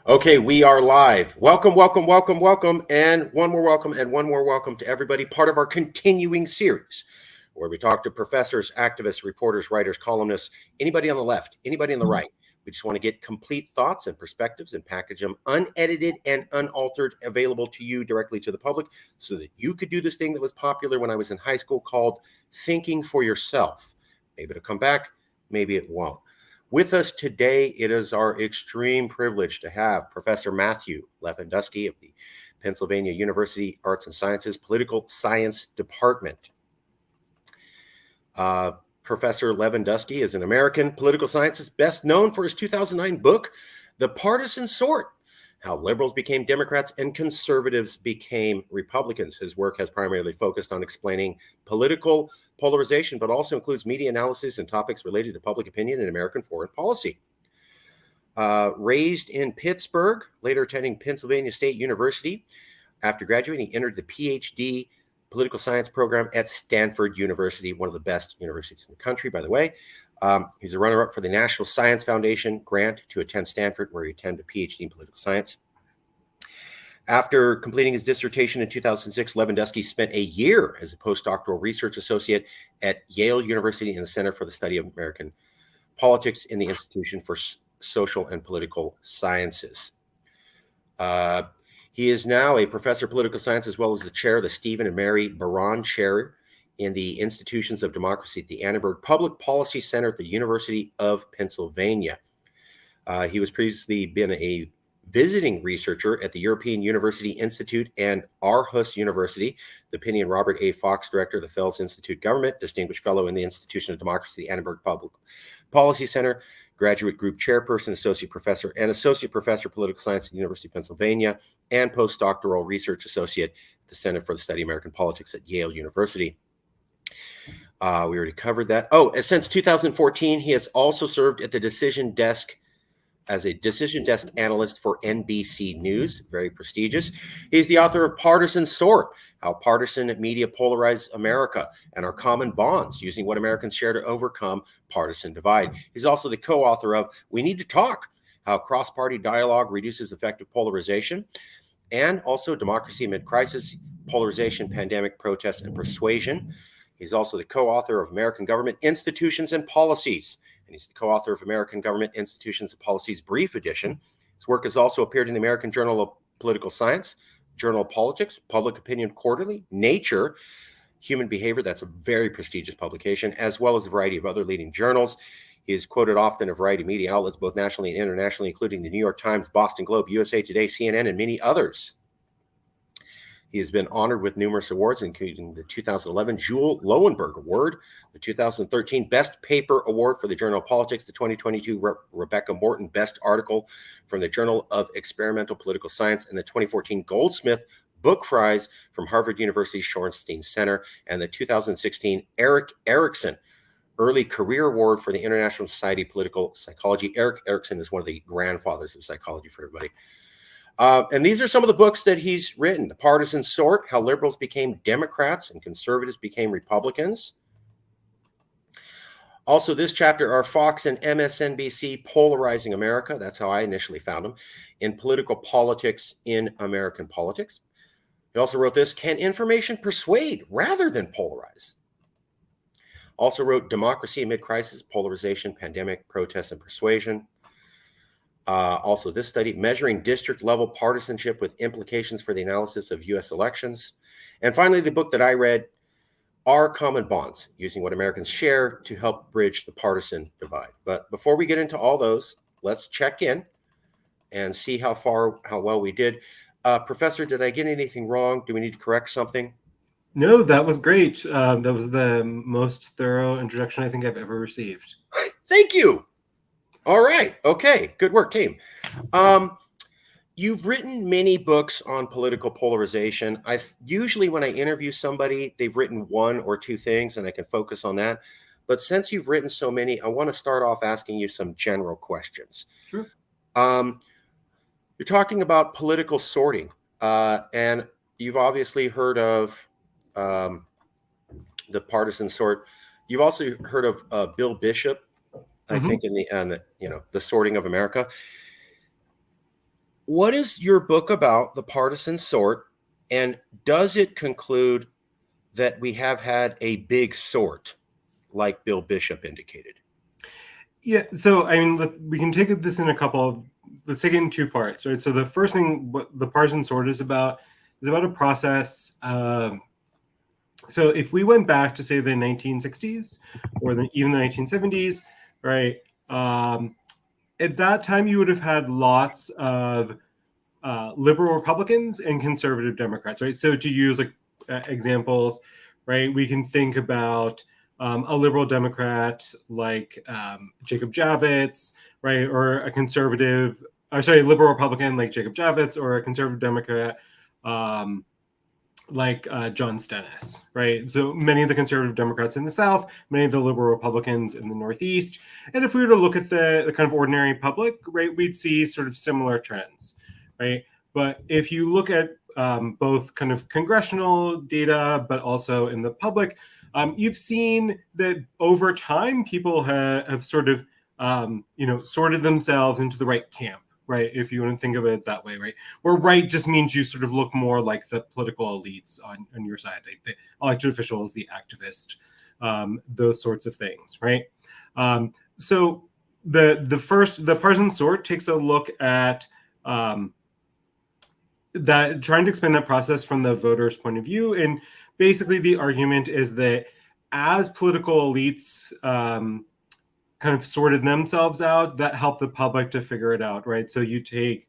Okay, we are live. Welcome, welcome, welcome, welcome, and one more welcome to everybody. Part of our continuing series where we talk to professors, activists, reporters, writers, columnists, anybody on the left, anybody on the right. We just want to get complete thoughts and perspectives and package them unedited and unaltered, available to you directly to the public so that you could do this thing that was popular when I was in high school called thinking for yourself. Maybe it'll come back, maybe it won't. With us today, it is our extreme privilege to have Professor Matthew Levendusky of the Pennsylvania University Arts and Sciences Political Science Department. Professor Levendusky is an American political scientist best known for his 2009 book, The Partisan Sort: How Liberals Became Democrats and Conservatives Became Republicans. His work has primarily focused on explaining political polarization, but also includes media analysis and topics related to public opinion and American foreign policy. Raised in Pittsburgh, later attending Pennsylvania State University. After graduating, he entered the PhD political science program at Stanford University, one of the best universities in the country, by the way. He's a runner-up for the National Science Foundation grant to attend Stanford, where he attended a PhD in political science. After completing his dissertation in 2006, Levendusky spent a year as a postdoctoral research associate at Yale University in the Center for the Study of American Politics in the Institution for Social and Political Sciences. He is now a professor of political science, as well as the chair of the Stephen and Mary Barron Chair in the Institutions of Democracy at the Annenberg Public Policy Center at the University of Pennsylvania. He was previously been a visiting researcher at the European University Institute and Aarhus University, the Penny and Robert A. Fox Director of the Fels Institute Government, Distinguished Fellow in the Institution of Democracy, the Annenberg Public Policy Center, Graduate Group Chairperson, Associate Professor, and Associate Professor of Political Science at the University of Pennsylvania, and Postdoctoral Research Associate at the Center for the Study of American Politics at Yale University. We already covered that. Since 2014, he has also served at the decision desk as a decision desk analyst for NBC News, very prestigious. He's the author of Partisan Sort: How Partisan Media Polarize America and Our Common Bonds, Using What Americans Share to Overcome Partisan Divide. He's also the co-author of We Need to Talk: How Cross-Party Dialogue Reduces Effective Polarization, and also Democracy Amid Crisis: Polarization, Pandemic, Protest, and Persuasion. He's also the co-author of American Government Institutions and Policies, and he's the co-author of American Government Institutions and Policies Brief Edition. His work has also appeared in the American Journal of Political Science, Journal of Politics, Public Opinion Quarterly, Nature, Human Behavior, that's a very prestigious publication, as well as a variety of other leading journals. He is quoted often in a variety of media outlets, both nationally and internationally, including the New York Times, Boston Globe, USA Today, CNN, and many others. He has been honored with numerous awards, including the 2011 Jewel Lowenberg Award, the 2013 Best Paper Award for the Journal of Politics, the 2022 Rebecca Morton Best Article from the Journal of Experimental Political Science, and the 2014 Goldsmith Book Prize from Harvard University Shorenstein Center, and the 2016 Eric Erickson Early Career Award for the International Society of Political Psychology. Eric Erickson is one of the grandfathers of psychology for everybody. And these are some of the books that he's written: The Partisan Sort: How Liberals Became Democrats and Conservatives Became Republicans. Also, this chapter are Fox and MSNBC Polarizing America. That's how I initially found them. In Political Politics in American Politics. He also wrote this: Can Information Persuade Rather Than Polarize? Also wrote Democracy Amid Crisis: Polarization, Pandemic, Protest, and Persuasion. Also, this study, Measuring District-Level Partisanship with Implications for the Analysis of U.S. Elections. And finally, the book that I read, Our Common Bonds: Using What Americans Share to Help Bridge the Partisan Divide. But before we get into all those, let's check in and see how well we did. Professor, did I get anything wrong? Do we need to correct something? No, that was great. That was the most thorough introduction I think I've ever received. Thank you. All right. Okay. Good work, team. You've written many books on political polarization. Usually when I interview somebody, they've written one or two things and I can focus on that. But since you've written so many, I want to start off asking you some general questions. Sure. You're talking about political sorting, and you've obviously heard of the partisan sort. You've also heard of Bill Bishop, I think, in the sorting of America. What is your book about, the partisan sort, and does it conclude that we have had a big sort, like Bill Bishop indicated? Yeah, so I mean, we can take this in a couple of, let's take it in two parts, right? So the first thing, what the partisan sort is about a process. So if we went back to say the 1960s or even the 1970s, right? At that time, you would have had lots of liberal Republicans and conservative Democrats, right? So to use like examples, right, we can think about a liberal Democrat like Jacob Javits, right, or a conservative, liberal Republican like Jacob Javits, or a conservative Democrat like John Stennis, right? So many of the conservative Democrats in the South, many of the liberal Republicans in the Northeast. And if we were to look at the kind of ordinary public, right, we'd see sort of similar trends, right? But if you look at both kind of congressional data, but also in the public, you've seen that over time, people have sort of, sorted themselves into the right camp, right? If you want to think of it that way, right? Where right just means you sort of look more like the political elites on your side, like the elected officials, the activist, those sorts of things, right? So the partisan sort takes a look at that, trying to explain that process from the voter's point of view, and basically the argument is that as political elites kind of sorted themselves out, that helped the public to figure it out, right? So you take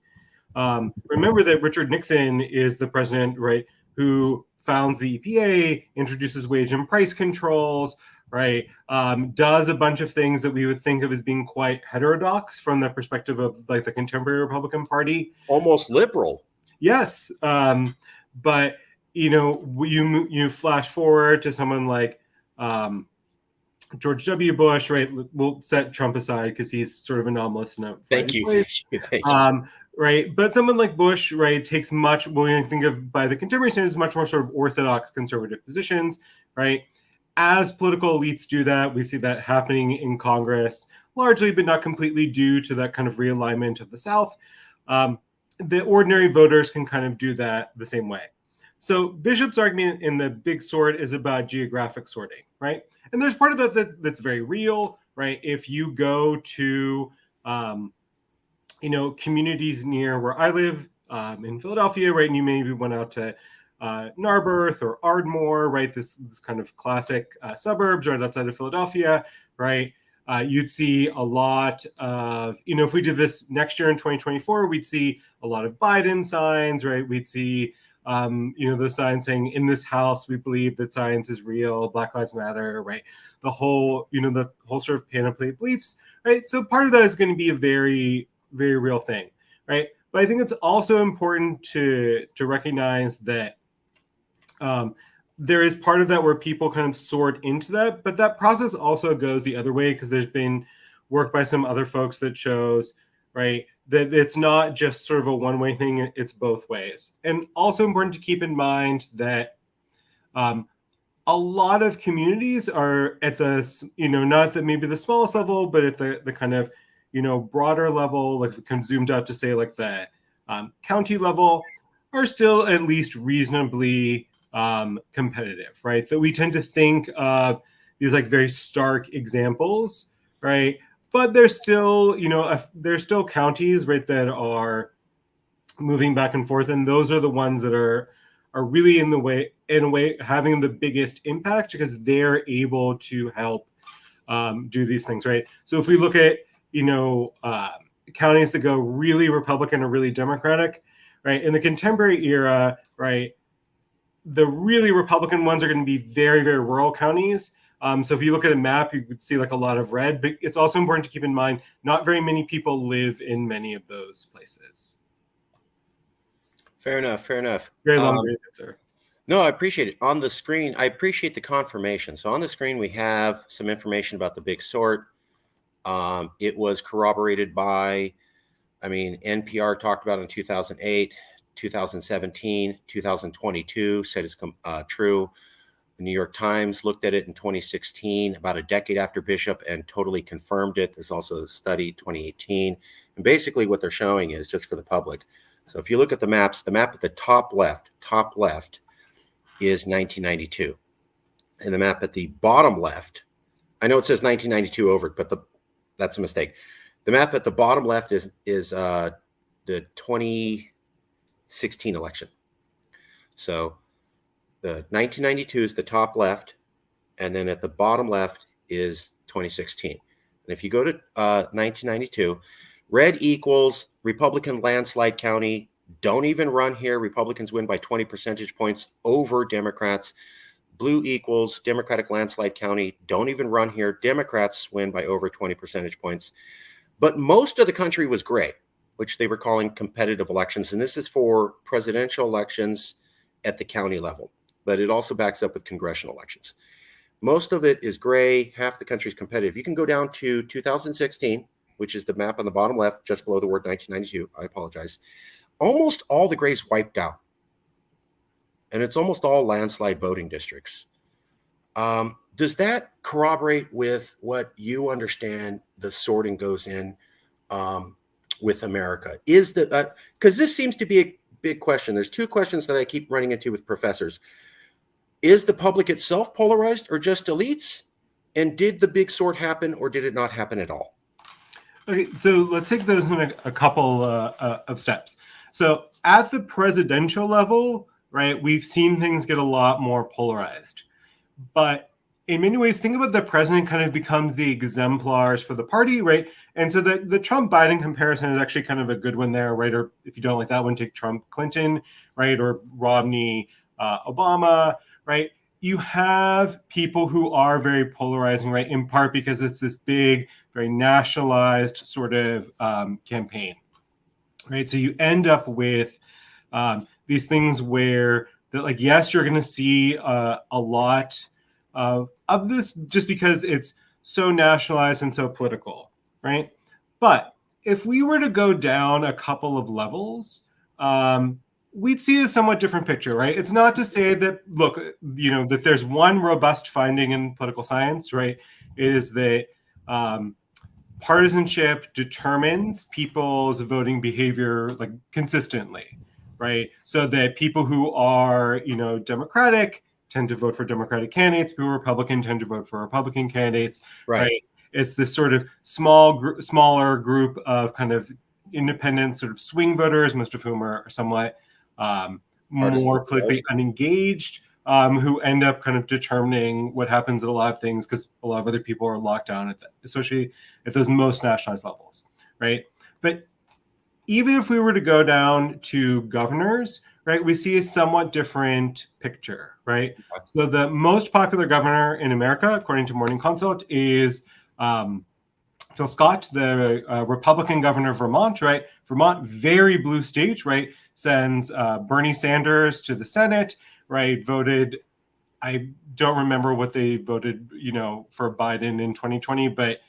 remember that Richard Nixon is the president, right, who founds the EPA, introduces wage and price controls, right, does a bunch of things that we would think of as being quite heterodox from the perspective of like the contemporary Republican Party. Almost liberal. Yes, but you flash forward to someone like George W. Bush, right? We'll set Trump aside because he's sort of anomalous in a Thank you. place. Thank you. Right. But someone like Bush, right, takes much, what we think of by the contemporary standards, much more sort of orthodox conservative positions, right? As political elites do that, we see that happening in Congress, largely, but not completely, due to that kind of realignment of the South. The ordinary voters can kind of do that the same way. So Bishop's argument in the big sort is about geographic sorting, right? And there's part of that's very real, right? If you go to communities near where I live in Philadelphia, right, and you maybe went out to Narberth or Ardmore, right, this kind of classic suburbs right outside of Philadelphia, right, you'd see a lot of, if we did this next year in 2024, we'd see a lot of Biden signs, right? We'd see, the sign saying, in this house, we believe that science is real, Black Lives Matter, right? The whole sort of panoply of beliefs, right? So part of that is going to be a very, very real thing, right? But I think it's also important to recognize that there is part of that where people kind of sort into that, but that process also goes the other way, because there's been work by some other folks that shows, right, that it's not just sort of a one-way thing, it's both ways. And also important to keep in mind that a lot of communities are at the, not that maybe the smallest level, but at the kind of, broader level, like kind of zoomed out to say like the county level, are still at least reasonably competitive, right? That we tend to think of these like very stark examples, right? But there's still, there's still counties, right, that are moving back and forth, and those are the ones that are really in a way having the biggest impact, because they're able to help do these things, right? So if we look at counties that go really Republican or really Democratic, right, in the contemporary era, right, the really Republican ones are going to be very, very rural counties. So if you look at a map, you would see like a lot of red, but it's also important to keep in mind not very many people live in many of those places. Fair enough. Fair enough. Very long answer. No, I appreciate it. On the screen, I appreciate the confirmation. So on the screen, we have some information about the big sort. It was corroborated by, NPR talked about it in 2008, 2017, 2022, said it's true. The New York Times looked at it in 2016, about a decade after Bishop, and totally confirmed it. There's also a study 2018. And basically what they're showing is, just for the public, so if you look at the maps, the map at the top left is 1992. And the map at the bottom left, I know it says 1992 over it, but that's a mistake. The map at the bottom left is the 2016 election. So the 1992 is the top left, and then at the bottom left is 2016. And if you go to 1992, red equals Republican landslide county. Don't even run here. Republicans win by 20 percentage points over Democrats. Blue equals Democratic landslide county. Don't even run here. Democrats win by over 20 percentage points. But most of the country was gray, which they were calling competitive elections. And this is for presidential elections at the county level, but it also backs up with congressional elections. Most of it is gray. Half the country is competitive. You can go down to 2016, which is the map on the bottom left, just below the word 1992. I apologize. Almost all the grays wiped out. And it's almost all landslide voting districts. Does that corroborate with what you understand the sorting goes in with America? Is that because this seems to be a big question. There's two questions that I keep running into with professors. Is the public itself polarized or just elites? And did the big sort happen or did it not happen at all? Okay, so let's take those in a couple of steps. So at the presidential level, right, we've seen things get a lot more polarized. But in many ways, think about the president kind of becomes the exemplars for the party, right? And so the Trump-Biden comparison is actually kind of a good one there, right? Or if you don't like that one, take Trump-Clinton, right? Or Romney-Obama, right? You have people who are very polarizing, right? In part because it's this big, very nationalized sort of campaign, right? So you end up with these things where, like, yes, you're going to see a lot of this just because it's so nationalized and so political, right? But if we were to go down a couple of levels, we'd see a somewhat different picture, right? It's not to say that, look, that there's one robust finding in political science, right? It is that partisanship determines people's voting behavior, like, consistently, right? So that people who are, Democratic tend to vote for Democratic candidates, people who are Republican tend to vote for Republican candidates, right? It's this sort of smaller group of kind of independent sort of swing voters, most of whom are somewhat more politically unengaged, who end up kind of determining what happens at a lot of things because a lot of other people are locked down, especially at those most nationalized levels, right? But even if we were to go down to governors, right, we see a somewhat different picture, right? So the most popular governor in America, according to Morning Consult, is Phil Scott, the Republican governor of Vermont, right? Vermont, very blue state, right? Sends Bernie Sanders to the Senate, right? Voted, I don't remember what they voted, for Biden in 2020, but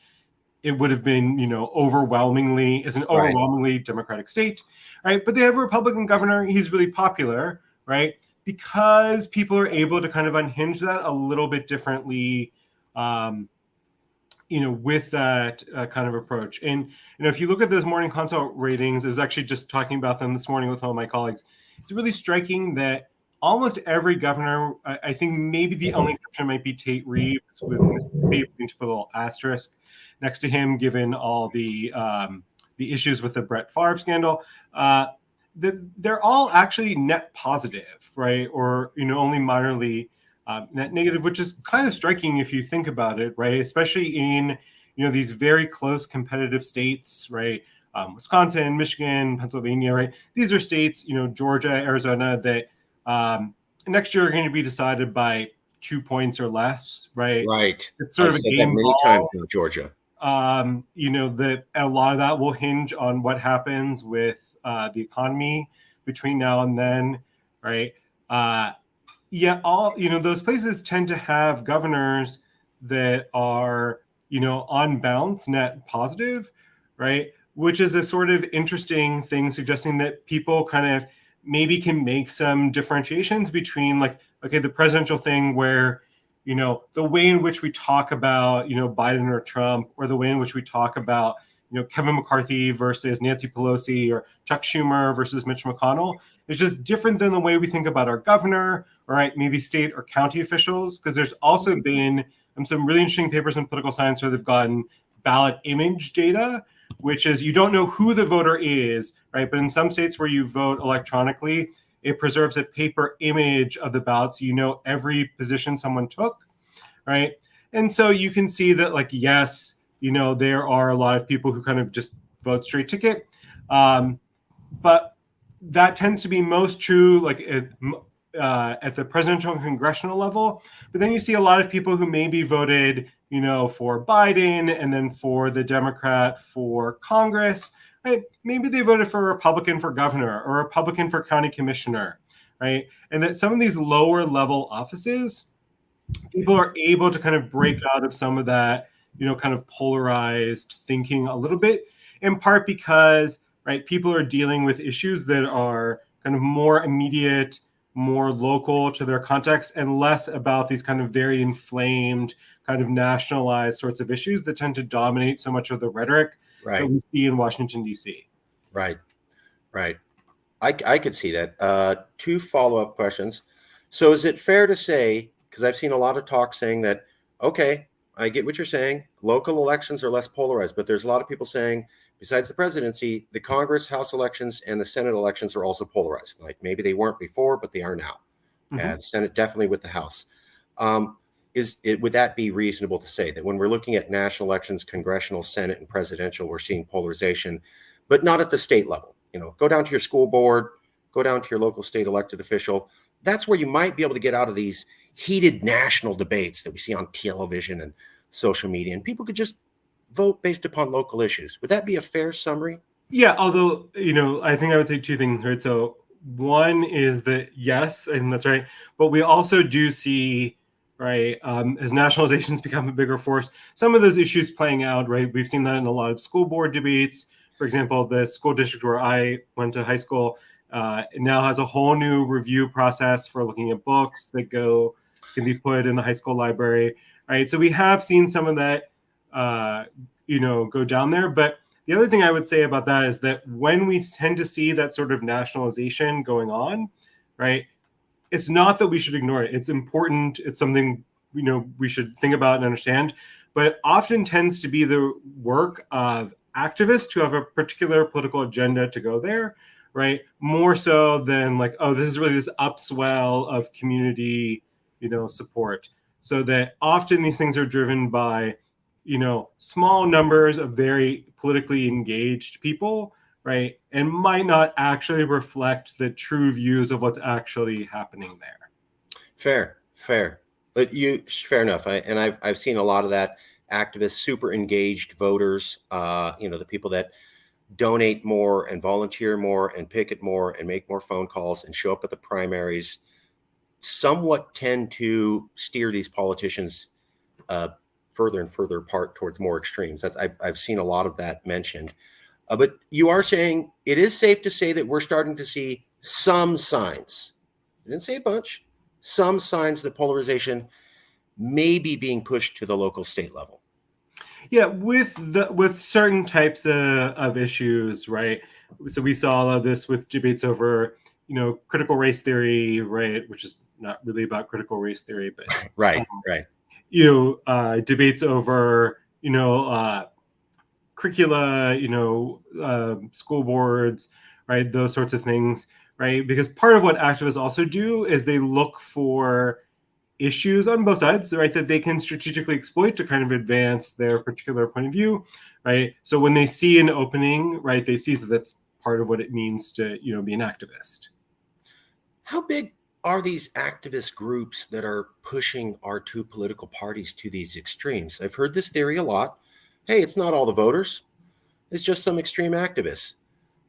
it would have been, overwhelmingly Democratic state, right? But they have a Republican governor. He's really popular, right? Because people are able to kind of unhinge that a little bit differently, with that kind of approach. And, if you look at those Morning Consult ratings, I was actually just talking about them this morning with one of my colleagues. It's really striking that almost every governor, I think maybe the only exception might be Tate Reeves with Mississippi, we need to put a little asterisk next to him, given all the issues with the Brett Favre scandal. They're all actually net positive, right? Or, only minorly net negative, which is kind of striking if you think about it, right? Especially in, these very close competitive states, right? Wisconsin, Michigan, Pennsylvania, right? These are states, Georgia, Arizona, that next year are going to be decided by 2 points or less, right? Right. It's sort of a game many times in Georgia. That a lot of that will hinge on what happens with the economy between now and then, right? Those places tend to have governors that are, on balance net positive, right? Which is a sort of interesting thing, suggesting that people kind of maybe can make some differentiations between like okay, the presidential thing where, the way in which we talk about, Biden or Trump, or the way in which we talk about, Kevin McCarthy versus Nancy Pelosi, or Chuck Schumer versus Mitch McConnell, is just different than the way we think about our governor, or right, maybe state or county officials. Because there's also been some really interesting papers in political science where they've gotten ballot image data, which is you don't know who the voter is, right? But in some states where you vote electronically, it preserves a paper image of the ballot, so you know every position someone took, right? And so you can see that, like, yes, there are a lot of people who kind of just vote straight ticket, but that tends to be most true, like at the presidential and congressional level. But then you see a lot of people who maybe voted, for Biden and then for the Democrat for Congress, right? Maybe they voted for a Republican for governor or a Republican for county commissioner, right? And that some of these lower level offices, people are able to kind of break out of some of that, kind of polarized thinking a little bit, in part because, right, people are dealing with issues that are kind of more immediate, more local to their context, and less about these kind of very inflamed, kind of nationalized sorts of issues that tend to dominate so much of the rhetoric that we see in Washington, D.C. Right. I could see that. Two follow-up questions. So is it fair to say, because I've seen a lot of talk saying that, okay, I get what you're saying, local elections are less polarized, but there's a lot of people saying, besides the presidency, the Congress, House elections, and the Senate elections are also polarized. Like maybe they weren't before, but they are now. The Senate definitely with the House. Would that be reasonable to say that when we're looking at national elections, congressional, Senate, and presidential, we're seeing polarization, but not at the state level? Go down to your school board, go down to your local state elected official. That's where you might be able to get out of these heated national debates that we see on television and social media, and people could just vote based upon local issues. Would that be a fair summary? Yeah, although, I think I would say two things, right? So one is that, yes, and that's right, but we also do see, right, as nationalizations become a bigger force, some of those issues playing out, right? We've seen that in a lot of school board debates. For example, the school district where I went to high school now has a whole new review process for looking at books that can be put in the high school library, right? So we have seen some of that, go down there. But the other thing I would say about that is that when we tend to see that sort of nationalization going on, right, it's not that we should ignore it. It's important. It's something, we should think about and understand. But it often tends to be the work of activists who have a particular political agenda to go there, right? More so than like, oh, this is really this upswell of community, support. So that often these things are driven by, small numbers of very politically engaged people, right? And might not actually reflect the true views of what's actually happening there. Fair. But fair enough. I've seen a lot of that. Activists, super engaged voters, the people that donate more and volunteer more and picket more and make more phone calls and show up at the primaries, somewhat tend to steer these politicians further and further apart towards more extremes. I've seen a lot of that mentioned. But you are saying it is safe to say that we're starting to see some signs. I didn't say a bunch. Some signs that polarization may be being pushed to the local state level. Yeah, with certain types of issues, right? So we saw all of this with debates over, critical race theory, right? Which is not really about critical race theory, but right. Debates over, curricula, school boards, right? Those sorts of things, right? Because part of what activists also do is they look for issues on both sides, right, that they can strategically exploit to kind of advance their particular point of view, right? So when they see an opening, right, they see that that's part of what it means to, be an activist. How big are these activist groups that are pushing our two political parties to these extremes? I've heard this theory a lot. Hey, it's not all the voters. It's just some extreme activists.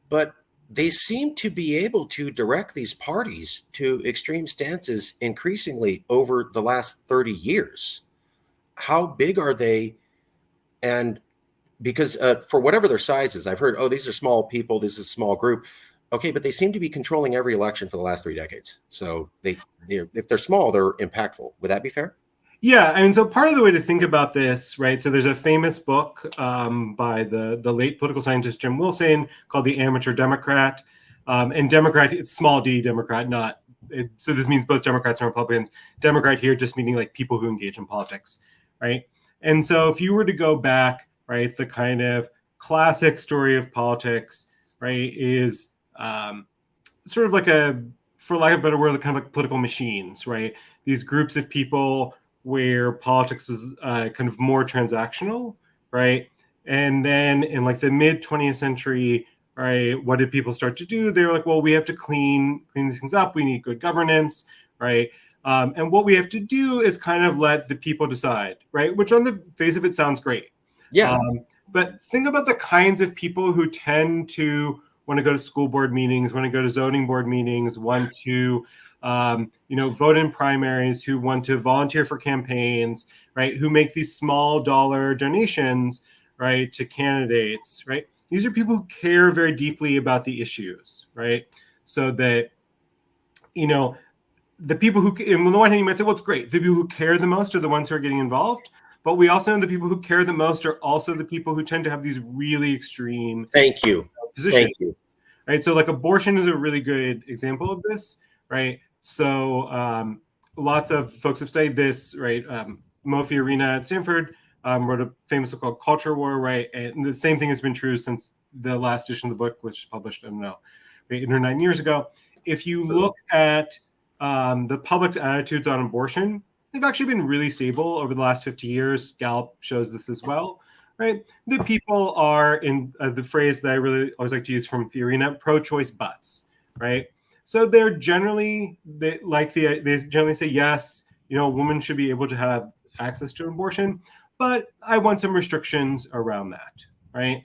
But they seem to be able to direct these parties to extreme stances increasingly over the last 30 years. How big are they? And because for whatever their size is, I've heard, oh, these are small people, this is a small group. Okay, but they seem to be controlling every election for the last 3 decades. So if they're small, they're impactful. Would that be fair? Yeah, and so part of the way to think about this, right? So there's a famous book by the late political scientist Jim Wilson called "The Amateur Democrat," and Democrat, it's small d Democrat, not so this means both Democrats and Republicans. Democrat here just meaning like people who engage in politics, right? And so if you were to go back, right, the kind of classic story of politics, right, is sort of like a, for lack of a better word, kind of like political machines, right? These groups of people where politics was kind of more transactional, right? And then in like the mid 20th century, right, what did people start to do? They were like, well, we have to clean these things up. We need good governance, right? And what we have to do is kind of let the people decide, right? Which on the face of it sounds great. Yeah. But think about the kinds of people who tend to want to go to school board meetings, want to go to zoning board meetings, want to vote in primaries, who want to volunteer for campaigns, right? Who make these small dollar donations, right, to candidates, right? These are people who care very deeply about the issues, right? So that, the people who, on the one hand, you might say, well, it's great. The people who care the most are the ones who are getting involved. But we also know the people who care the most are also the people who tend to have these really extreme Thank you. positions. Thank you. Right. So like abortion is a really good example of this. Right. So lots of folks have studied this. Right. Mo Fiorina at Stanford wrote a famous book called Culture War. Right. And the same thing has been true since the last edition of the book, which was published, I don't know, 8 or 9 years ago. If you look at the public's attitudes on abortion, they've actually been really stable over the last 50 years. Gallup shows this as well, right? The people are, in the phrase that I really always like to use from Fiorina, pro-choice butts, right? So they're generally, they generally say, yes, a woman should be able to have access to abortion, but I want some restrictions around that, right?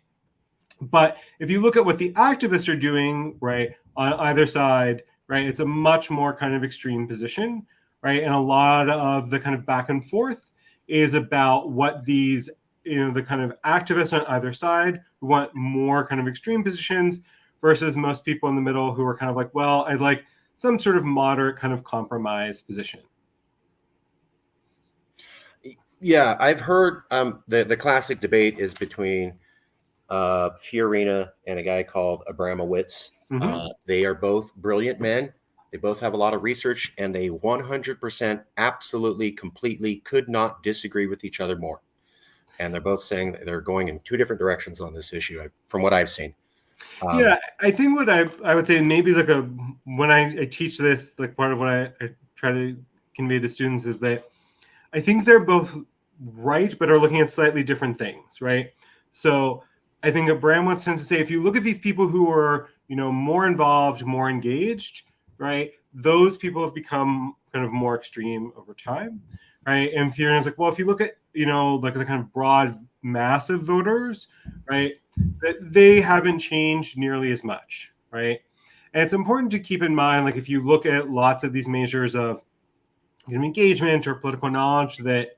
But if you look at what the activists are doing, right, on either side, right, it's a much more kind of extreme position, right? And a lot of the kind of back and forth is about what these, the kind of activists on either side who want more kind of extreme positions versus most people in the middle who are kind of like, well, I'd like some sort of moderate kind of compromise position. Yeah, I've heard the classic debate is between Fiorina and a guy called Abramowitz. Mm-hmm. They are both brilliant men. They both have a lot of research, and they 100% absolutely, completely could not disagree with each other more. And they're both saying that they're going in two different directions on this issue, from what I've seen. Yeah, I think what I would say maybe like when I teach this, like part of what I try to convey to students is that I think they're both right, but are looking at slightly different things, right? So I think Abramowitz tends to say, if you look at these people who are, more involved, more engaged, right? Those people have become kind of more extreme over time, right? And Fiorina's like, well, if you look at, like the kind of broad mass of voters, right, that they haven't changed nearly as much, right? And it's important to keep in mind, like if you look at lots of these measures of engagement or political knowledge, that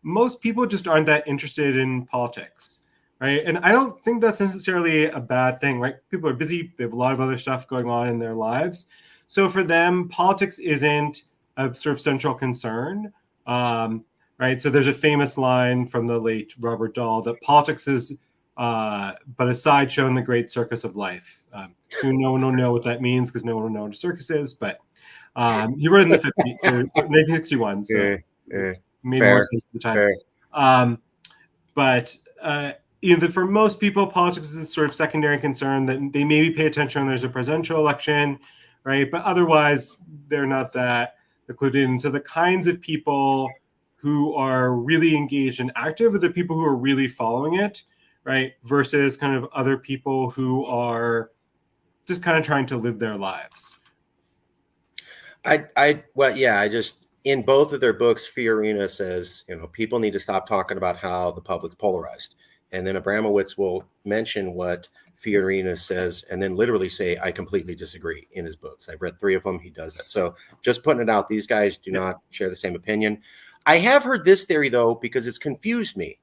most people just aren't that interested in politics, right? And I don't think that's necessarily a bad thing, right? People are busy. They have a lot of other stuff going on in their lives. So for them, politics isn't a sort of central concern, right? So there's a famous line from the late Robert Dahl that politics is but a sideshow in the great circus of life. Soon no one will know what that means because no one will know what a circus is, but he wrote in the 50s, 1961, so made more sense at the time. But for most people, politics is a sort of secondary concern that they maybe pay attention when there's a presidential election, right? But otherwise, they're not that included. And so the kinds of people who are really engaged and active are the people who are really following it, right? Versus kind of other people who are just kind of trying to live their lives. I just, in both of their books, Fiorina says, people need to stop talking about how the public's polarized. And then Abramowitz will mention what Fiorina says and then literally say, I completely disagree in his books. I've read 3 of them. He does that. So just putting it out, these guys do not share the same opinion. I have heard this theory, though, because it's confused me.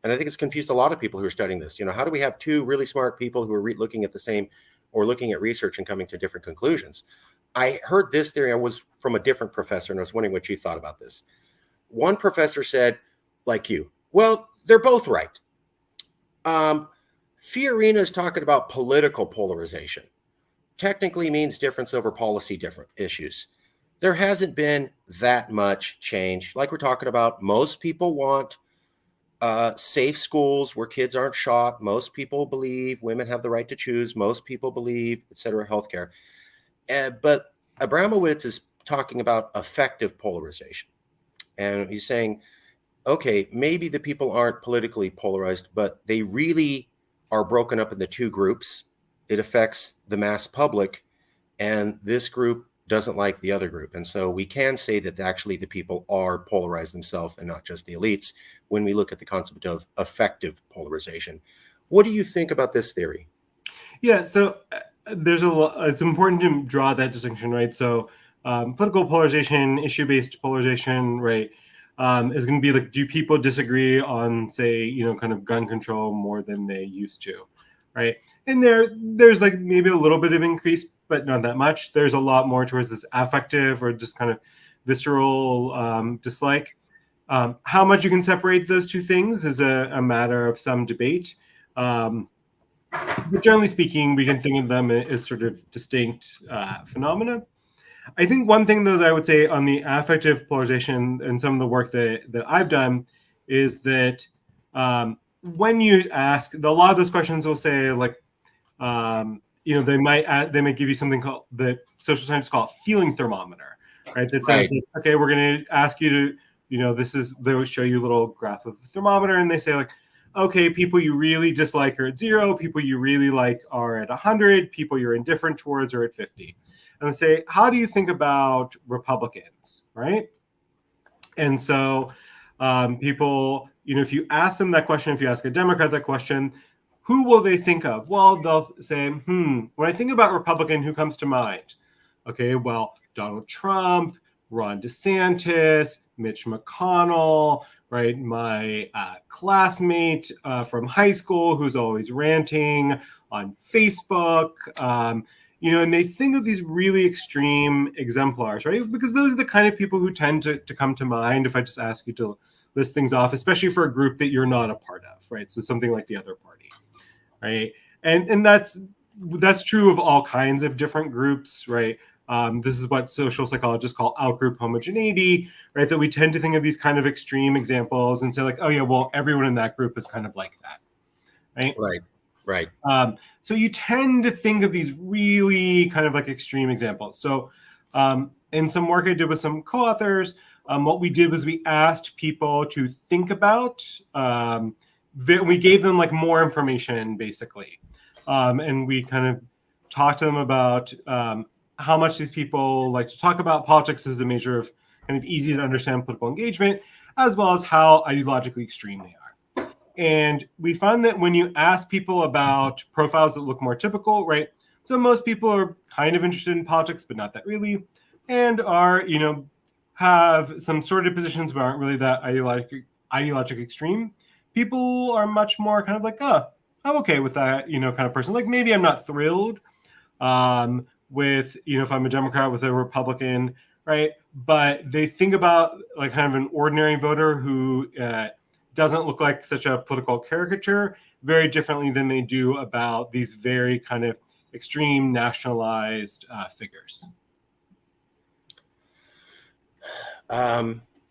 And I think it's confused a lot of people who are studying this. How do we have 2 really smart people who are looking at the same? or looking at research and coming to different conclusions. I heard this theory. I was from a different professor, and I was wondering what you thought about this. One professor said, like you, well, they're both right. Fiorina is talking about political polarization. Technically means difference over policy different issues. There hasn't been that much change. Like we're talking about, most people want safe schools where kids aren't shot. Most people believe women have the right to choose. Most people believe, et cetera, healthcare. But Abramowitz is talking about effective polarization. And he's saying, okay, maybe the people aren't politically polarized, but they really are broken up into two groups. It affects the mass public, and this group doesn't like the other group. And so we can say that actually the people are polarized themselves and not just the elites when we look at the concept of effective polarization. What do you think about this theory? Yeah, so there's a lot, it's important to draw that distinction, right? So political polarization, issue-based polarization, right, is going to be like, do people disagree on, say, kind of gun control more than they used to, right? And there's like maybe a little bit of increase, but not that much. There's a lot more towards this affective or just kind of visceral dislike. How much you can separate those two things is a matter of some debate. But generally speaking, we can think of them as sort of distinct phenomena. I think one thing, though, that I would say on the affective polarization and some of the work that I've done is that when you ask, a lot of those questions will say, like, they might give you something called, the social scientists call it feeling thermometer, right? That says, Right. okay, we're going to ask you to, they would show you a little graph of the thermometer, and they say, like, okay, people you really dislike are at 0, people you really like are at 100, people you're indifferent towards are at 50. And they say, how do you think about Republicans, right? And so people, if you ask them that question, if you ask a Democrat that question, who will they think of? Well, they'll say, when I think about Republican, who comes to mind? Okay, well, Donald Trump, Ron DeSantis, Mitch McConnell, right? My classmate from high school who's always ranting on Facebook. And they think of these really extreme exemplars, right? Because those are the kind of people who tend to come to mind if I just ask you to list things off, especially for a group that you're not a part of, right? So something like the other party, right? And that's true of all kinds of different groups, right? This is what social psychologists call outgroup homogeneity, right? That we tend to think of these kind of extreme examples and say, like, oh yeah, well, everyone in that group is kind of like that, right? Right. Right. So you tend to think of these really kind of like extreme examples. So in some work I did with some co-authors, what we did was we asked people to think about, we gave them like more information basically. And we kind of talked to them about how much these people like to talk about politics as a measure of kind of easy to understand political engagement, as well as how ideologically extreme they are. And we found that when you ask people about profiles that look more typical, right? So most people are kind of interested in politics, but not that really, and are, have some sort of positions but aren't really that ideologic extreme. People are much more kind of like, oh, I'm okay with that, kind of person. Like maybe I'm not thrilled with, if I'm a Democrat with a Republican, right? But they think about like kind of an ordinary voter who doesn't look like such a political caricature very differently than they do about these very kind of extreme nationalized figures.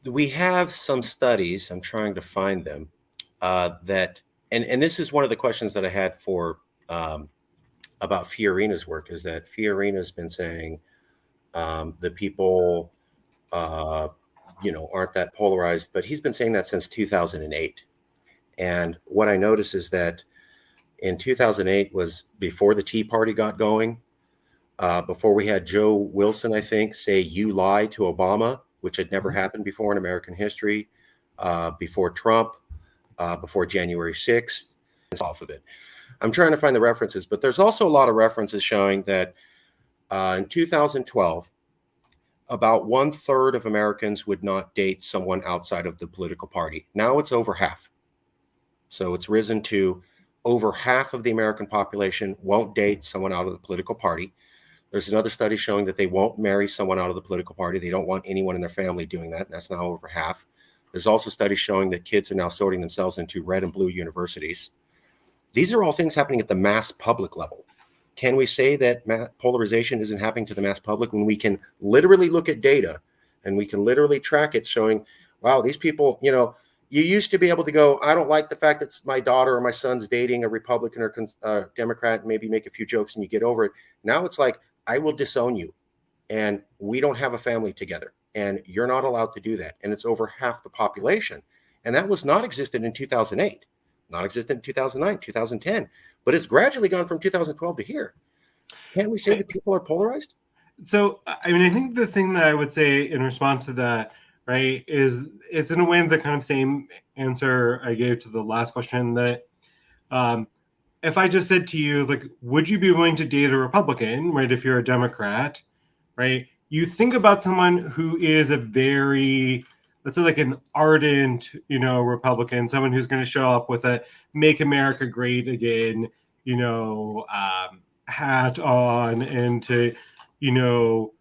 We have some studies, I'm trying to find them, that, and this is one of the questions that I had for about Fiorina's work, is that Fiorina's been saying the people, aren't that polarized, but he's been saying that since 2008. And what I noticed is that in 2008 was before the Tea Party got going, before we had Joe Wilson, I think, say "you lie" to Obama, which had never happened before in American history, before Trump, before January 6th, off of it. I'm trying to find the references, but there's also a lot of references showing that in 2012, about 1/3 of Americans would not date someone outside of the political party. Now it's over half. So it's risen to over half of the American population won't date someone out of the political party. There's another study showing that they won't marry someone out of the political party. They don't want anyone in their family doing that. That's now over half. There's also studies showing that kids are now sorting themselves into red and blue universities. These are all things happening at the mass public level. Can we say that polarization isn't happening to the mass public when we can literally look at data and we can literally track it showing, wow, these people, you used to be able to go, I don't like the fact that my daughter or my son's dating a Republican or Democrat, and maybe make a few jokes and you get over it. Now it's like, I will disown you and we don't have a family together and you're not allowed to do that. And it's over half the population. And that was not existed in 2008, not existed in 2009, 2010, but it's gradually gone from 2012 to here. Can't we say that people are polarized? So, I mean, I think the thing that I would say in response to that, right, is it's in a way the kind of same answer I gave to the last question that if I just said to you, like, would you be willing to date a Republican, right, if you're a Democrat, right? You think about someone who is a very, let's say, like an ardent, Republican, someone who's going to show up with a "Make America Great Again," hat on, and to, you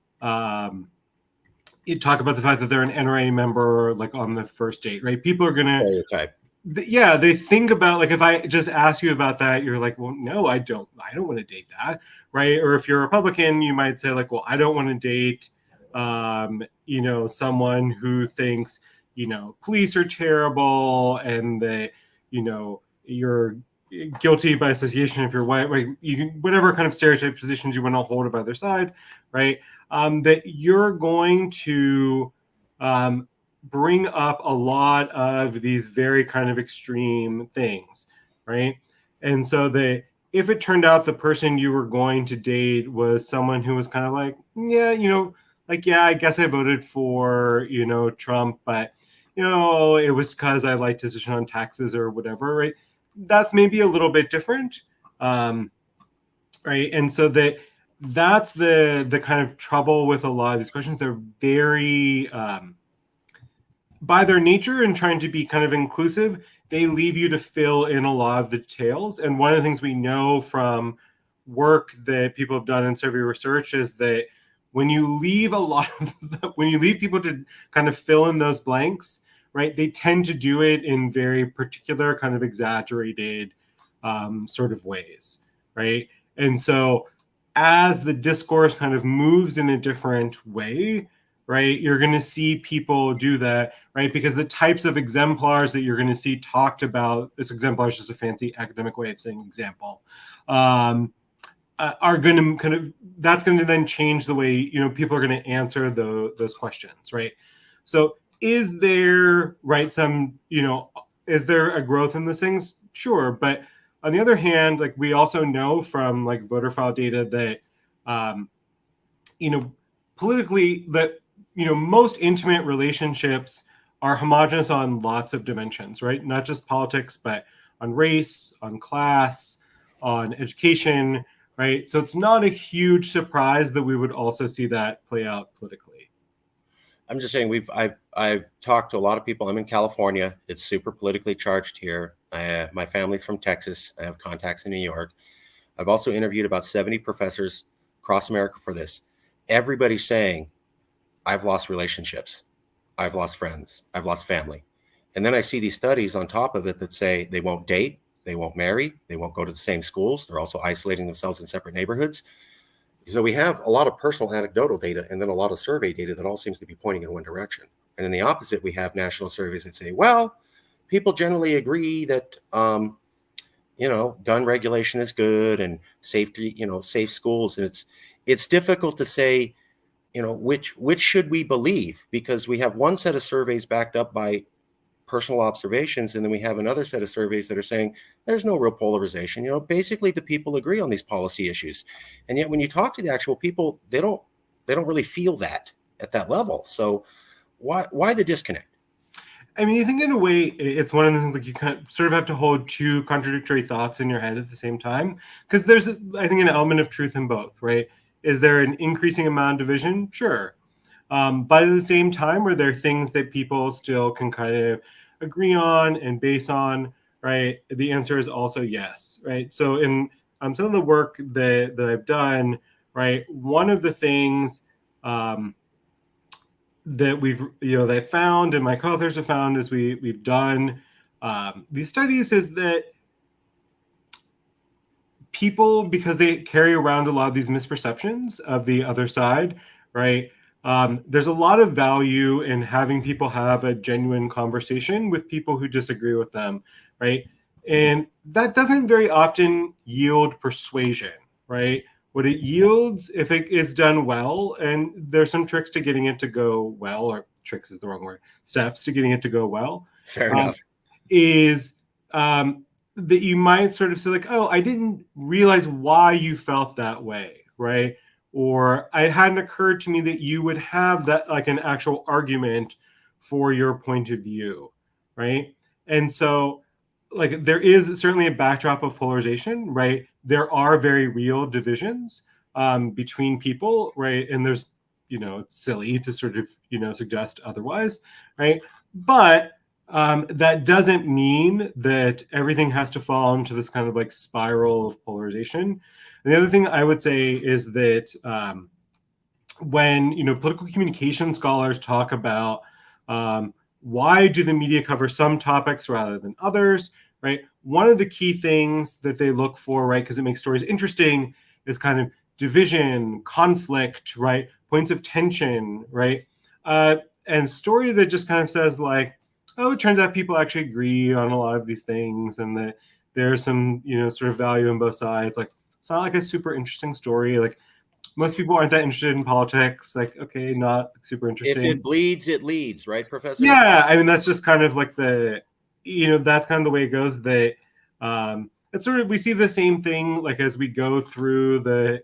talk about the fact that they're an NRA member, like on the first date, right? People are going to Stereotype. Yeah, they think about, like, if I just ask you about that, you're like, well, no, I don't want to date that, right? Or if you're a Republican, you might say, like, well, I don't want to date someone who thinks police are terrible and that you're guilty by association if you're white, right? You can, whatever kind of stereotype positions you want to hold of either side, right? That you're going to bring up a lot of these very kind of extreme things, right? And so that if it turned out the person you were going to date was someone who was kind of like, yeah, I guess I voted for, Trump, but, it was because I liked to on taxes or whatever, right? That's maybe a little bit different, right? And so that's the kind of trouble with a lot of these questions. They're very by their nature and trying to be kind of inclusive, they leave you to fill in a lot of the details. And one of the things we know from work that people have done in survey research is that when you leave when you leave people to kind of fill in those blanks, right, they tend to do it in very particular kind of exaggerated sort of ways, right? And so as the discourse kind of moves in a different way, right, you're going to see people do that, right? Because the types of exemplars that you're going to see talked about, this exemplar is just a fancy academic way of saying example, are going to kind of, that's going to then change the way, people are going to answer those questions, right? So is there, right, some, is there a growth in those things? Sure. But on the other hand, like, we also know from like voter file data that, politically, that most intimate relationships are homogenous on lots of dimensions, right? Not just politics, but on race, on class, on education, right? So it's not a huge surprise that we would also see that play out politically. I'm just saying I've talked to a lot of people. I'm in California. It's super politically charged here. My family's from Texas. I have contacts in New York. I've also interviewed about 70 professors across America for this. Everybody's saying, I've lost relationships. I've lost friends. I've lost family. And then I see these studies on top of it that say they won't date, they won't marry, they won't go to the same schools. They're also isolating themselves in separate neighborhoods. So we have a lot of personal anecdotal data and then a lot of survey data that all seems to be pointing in one direction. And in the opposite, we have national surveys that say, well, people generally agree that, gun regulation is good and safety, safe schools. And it's difficult to say, which should we believe? Because we have one set of surveys backed up by personal observations, and then we have another set of surveys that are saying there's no real polarization. Basically the people agree on these policy issues, and yet when you talk to the actual people, they don't really feel that at that level. So why the disconnect? I mean, I think in a way it's one of the things, like, you kind of sort of have to hold two contradictory thoughts in your head at the same time, because there's, I think, an element of truth in both, right? Is there an increasing amount of division? Sure. But at the same time, are there things that people still can kind of agree on and base on, right? The answer is also yes, right? So in some of the work that I've done, right, one of the things that that I found and my co-authors have found as we've done these studies is that people, because they carry around a lot of these misperceptions of the other side, right? There's a lot of value in having people have a genuine conversation with people who disagree with them, right? And that doesn't very often yield persuasion, right? What it yields, if it is done well, and there's some tricks to getting it to go well, or tricks is the wrong word, steps to getting it to go well, Fair um, enough. is that you might sort of say like, oh, I didn't realize why you felt that way, right? Or it hadn't occurred to me that you would have that, like, an actual argument for your point of view, right? And so, like, there is certainly a backdrop of polarization, right? There are very real divisions between people, right? And there's, it's silly to sort of, suggest otherwise, right? But that doesn't mean that everything has to fall into this kind of like spiral of polarization. And the other thing I would say is that when political communication scholars talk about why do the media cover some topics rather than others, right? One of the key things that they look for, right, because it makes stories interesting, is kind of division, conflict, right, points of tension, right, and story that just kind of says like, oh, it turns out people actually agree on a lot of these things, and that there's some sort of value in both sides. Like, it's not like a super interesting story. Like, most people aren't that interested in politics. Like, okay, not super If interesting. it bleeds, it leads, right, Professor? Yeah, I mean, that's just kind of like that's kind of the way it goes. That it's sort of, we see the same thing like as we go through the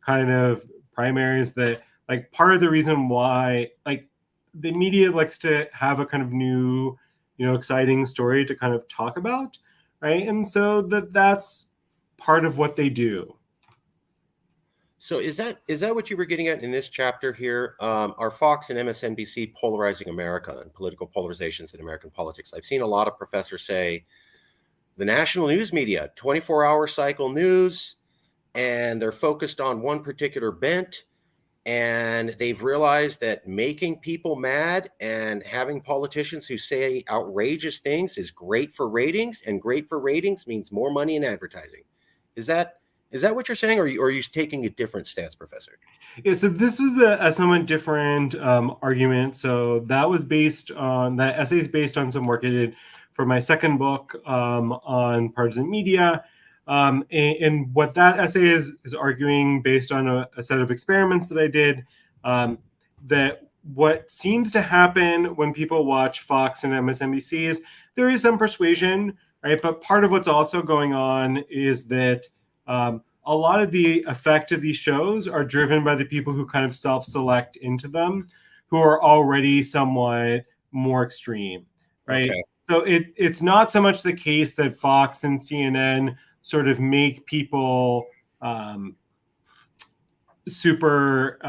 kind of primaries, that like part of the reason why like the media likes to have a kind of new exciting story to kind of talk about, right? And so that's part of what they do. So is that what you were getting at in this chapter here? Are Fox and MSNBC polarizing America and political polarizations in American politics? I've seen a lot of professors say the national news media, 24-hour cycle news, and they're focused on one particular bent, and they've realized that making people mad and having politicians who say outrageous things is great for ratings, and great for ratings means more money in advertising. Is that is that what you're saying, or are you taking a different stance, Professor? Yeah, so this was a somewhat different argument. So that essay is based on some work I did for my second book on partisan media. And what that essay is arguing, based on a set of experiments that I did, that what seems to happen when people watch Fox and MSNBC is there is some persuasion, right? But part of what's also going on is that a lot of the effect of these shows are driven by the people who kind of self-select into them, who are already somewhat more extreme, right? Okay. So it's not so much the case that Fox and CNN sort of make people super,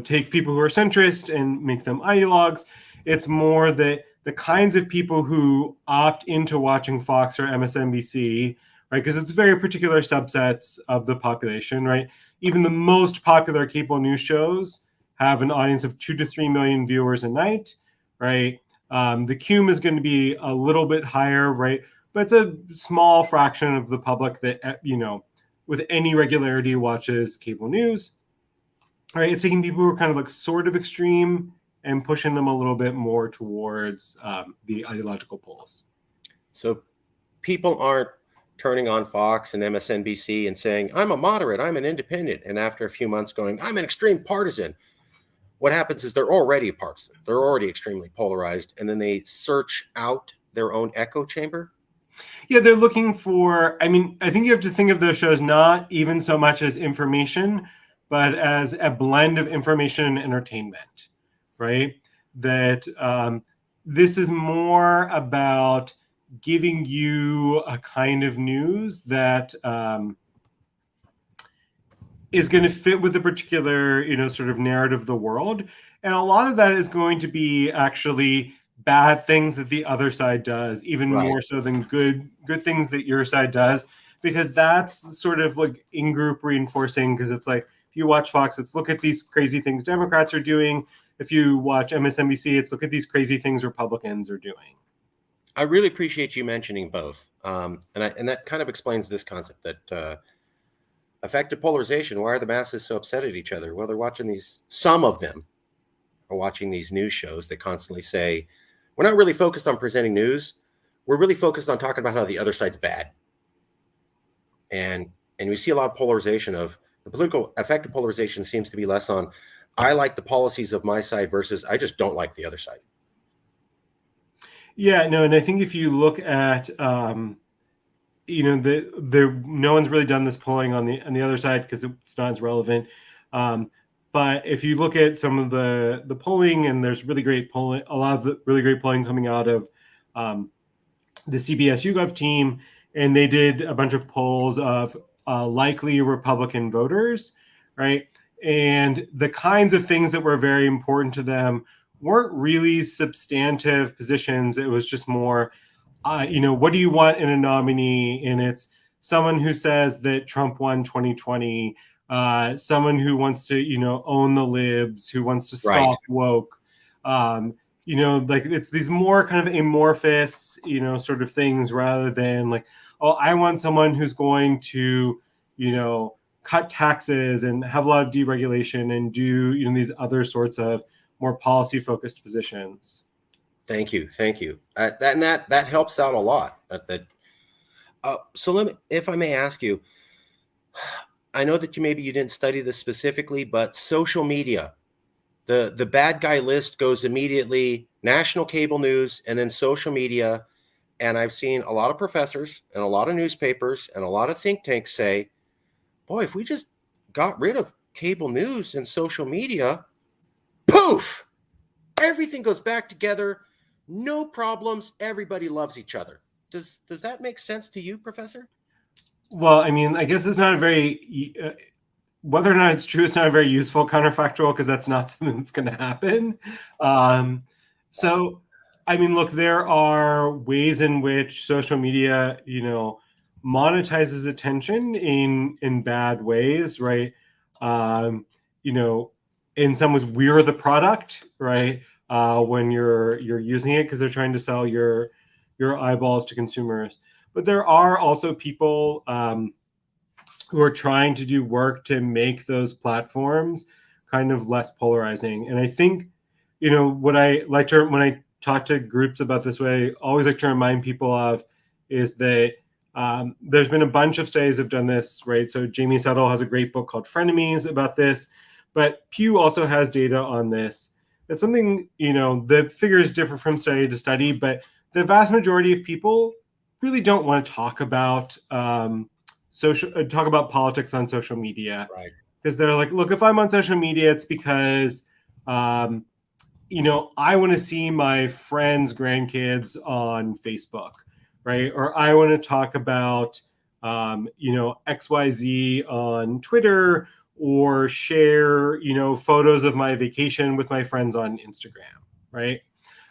take people who are centrist and make them ideologues. It's more that the kinds of people who opt into watching Fox or MSNBC, right? Because it's very particular subsets of the population, right? Even the most popular cable news shows have an audience of 2 to 3 million viewers a night, right? The cume is going to be a little bit higher, right? But it's a small fraction of the public that, with any regularity watches cable news. Right? It's taking people who are kind of like sort of extreme and pushing them a little bit more towards the ideological poles. So people aren't turning on Fox and MSNBC and saying, I'm a moderate, I'm an independent. And after a few months going, I'm an extreme partisan. What happens is they're already partisan. They're already extremely polarized. And then they search out their own echo chamber. Yeah, they're looking for, I mean, I think you have to think of those shows not even so much as information, but as a blend of information and entertainment, right? That this is more about giving you a kind of news that is going to fit with the particular, sort of narrative of the world. And a lot of that is going to be actually bad things that the other side does, even Right. more so than good things that your side does, because that's sort of like in-group reinforcing. Because it's like, if you watch Fox, it's look at these crazy things Democrats are doing. If you watch MSNBC, it's look at these crazy things Republicans are doing. I really appreciate you mentioning both, and that kind of explains this concept that affected polarization. Why are the masses so upset at each other? Well, they're watching these. Some of them are watching these news shows that constantly say, "We're not really focused on presenting news. We're really focused on talking about how the other side's bad." And we see a lot of polarization. Of the political affected polarization seems to be less on, "I like the policies of my side" versus "I just don't like the other side." Yeah, no, and I think if you look at no one's really done this polling on the other side because it's not as relevant. But if you look at some of the polling, and there's really great polling, a lot of the really great polling coming out of the CBS YouGov team, and they did a bunch of polls of likely Republican voters, right? And the kinds of things that were very important to them weren't really substantive positions. It was just more, what do you want in a nominee? And it's someone who says that Trump won 2020, someone who wants to, own the libs, who wants to Right. stop woke. Like it's these more kind of amorphous, sort of things rather than like, oh, I want someone who's going to, cut taxes and have a lot of deregulation and do, these other sorts of more policy focused positions. Thank you. That helps out a lot. So let me, if I may ask you, I know that you didn't study this specifically, but social media, the bad guy list goes immediately national cable news and then social media. And I've seen a lot of professors and a lot of newspapers and a lot of think tanks say, boy, if we just got rid of cable news and social media, poof, everything goes back together. No problems. Everybody loves each other. Does that make sense to you, Professor? Well, I mean, I guess it's not a very whether or not it's true, it's not a very useful counterfactual because that's not something that's going to happen. So, I mean, look, there are ways in which social media, monetizes attention in bad ways, right? You know, in some ways, we're the product, right? When you're using it because they're trying to sell your eyeballs to consumers. But there are also people who are trying to do work to make those platforms kind of less polarizing. And I think, what I like to, when I talk to groups about this way, I always like to remind people of is that there's been a bunch of studies have done this, right? So Jamie Settle has a great book called Frenemies about this, but Pew also has data on this. It's something, the figures differ from study to study, but the vast majority of people really don't want to talk about talk about politics on social media, Right. because they're like, look, if I'm on social media, it's because I want to see my friends' grandkids on Facebook, right? Or I want to talk about XYZ on Twitter, or share photos of my vacation with my friends on Instagram, right?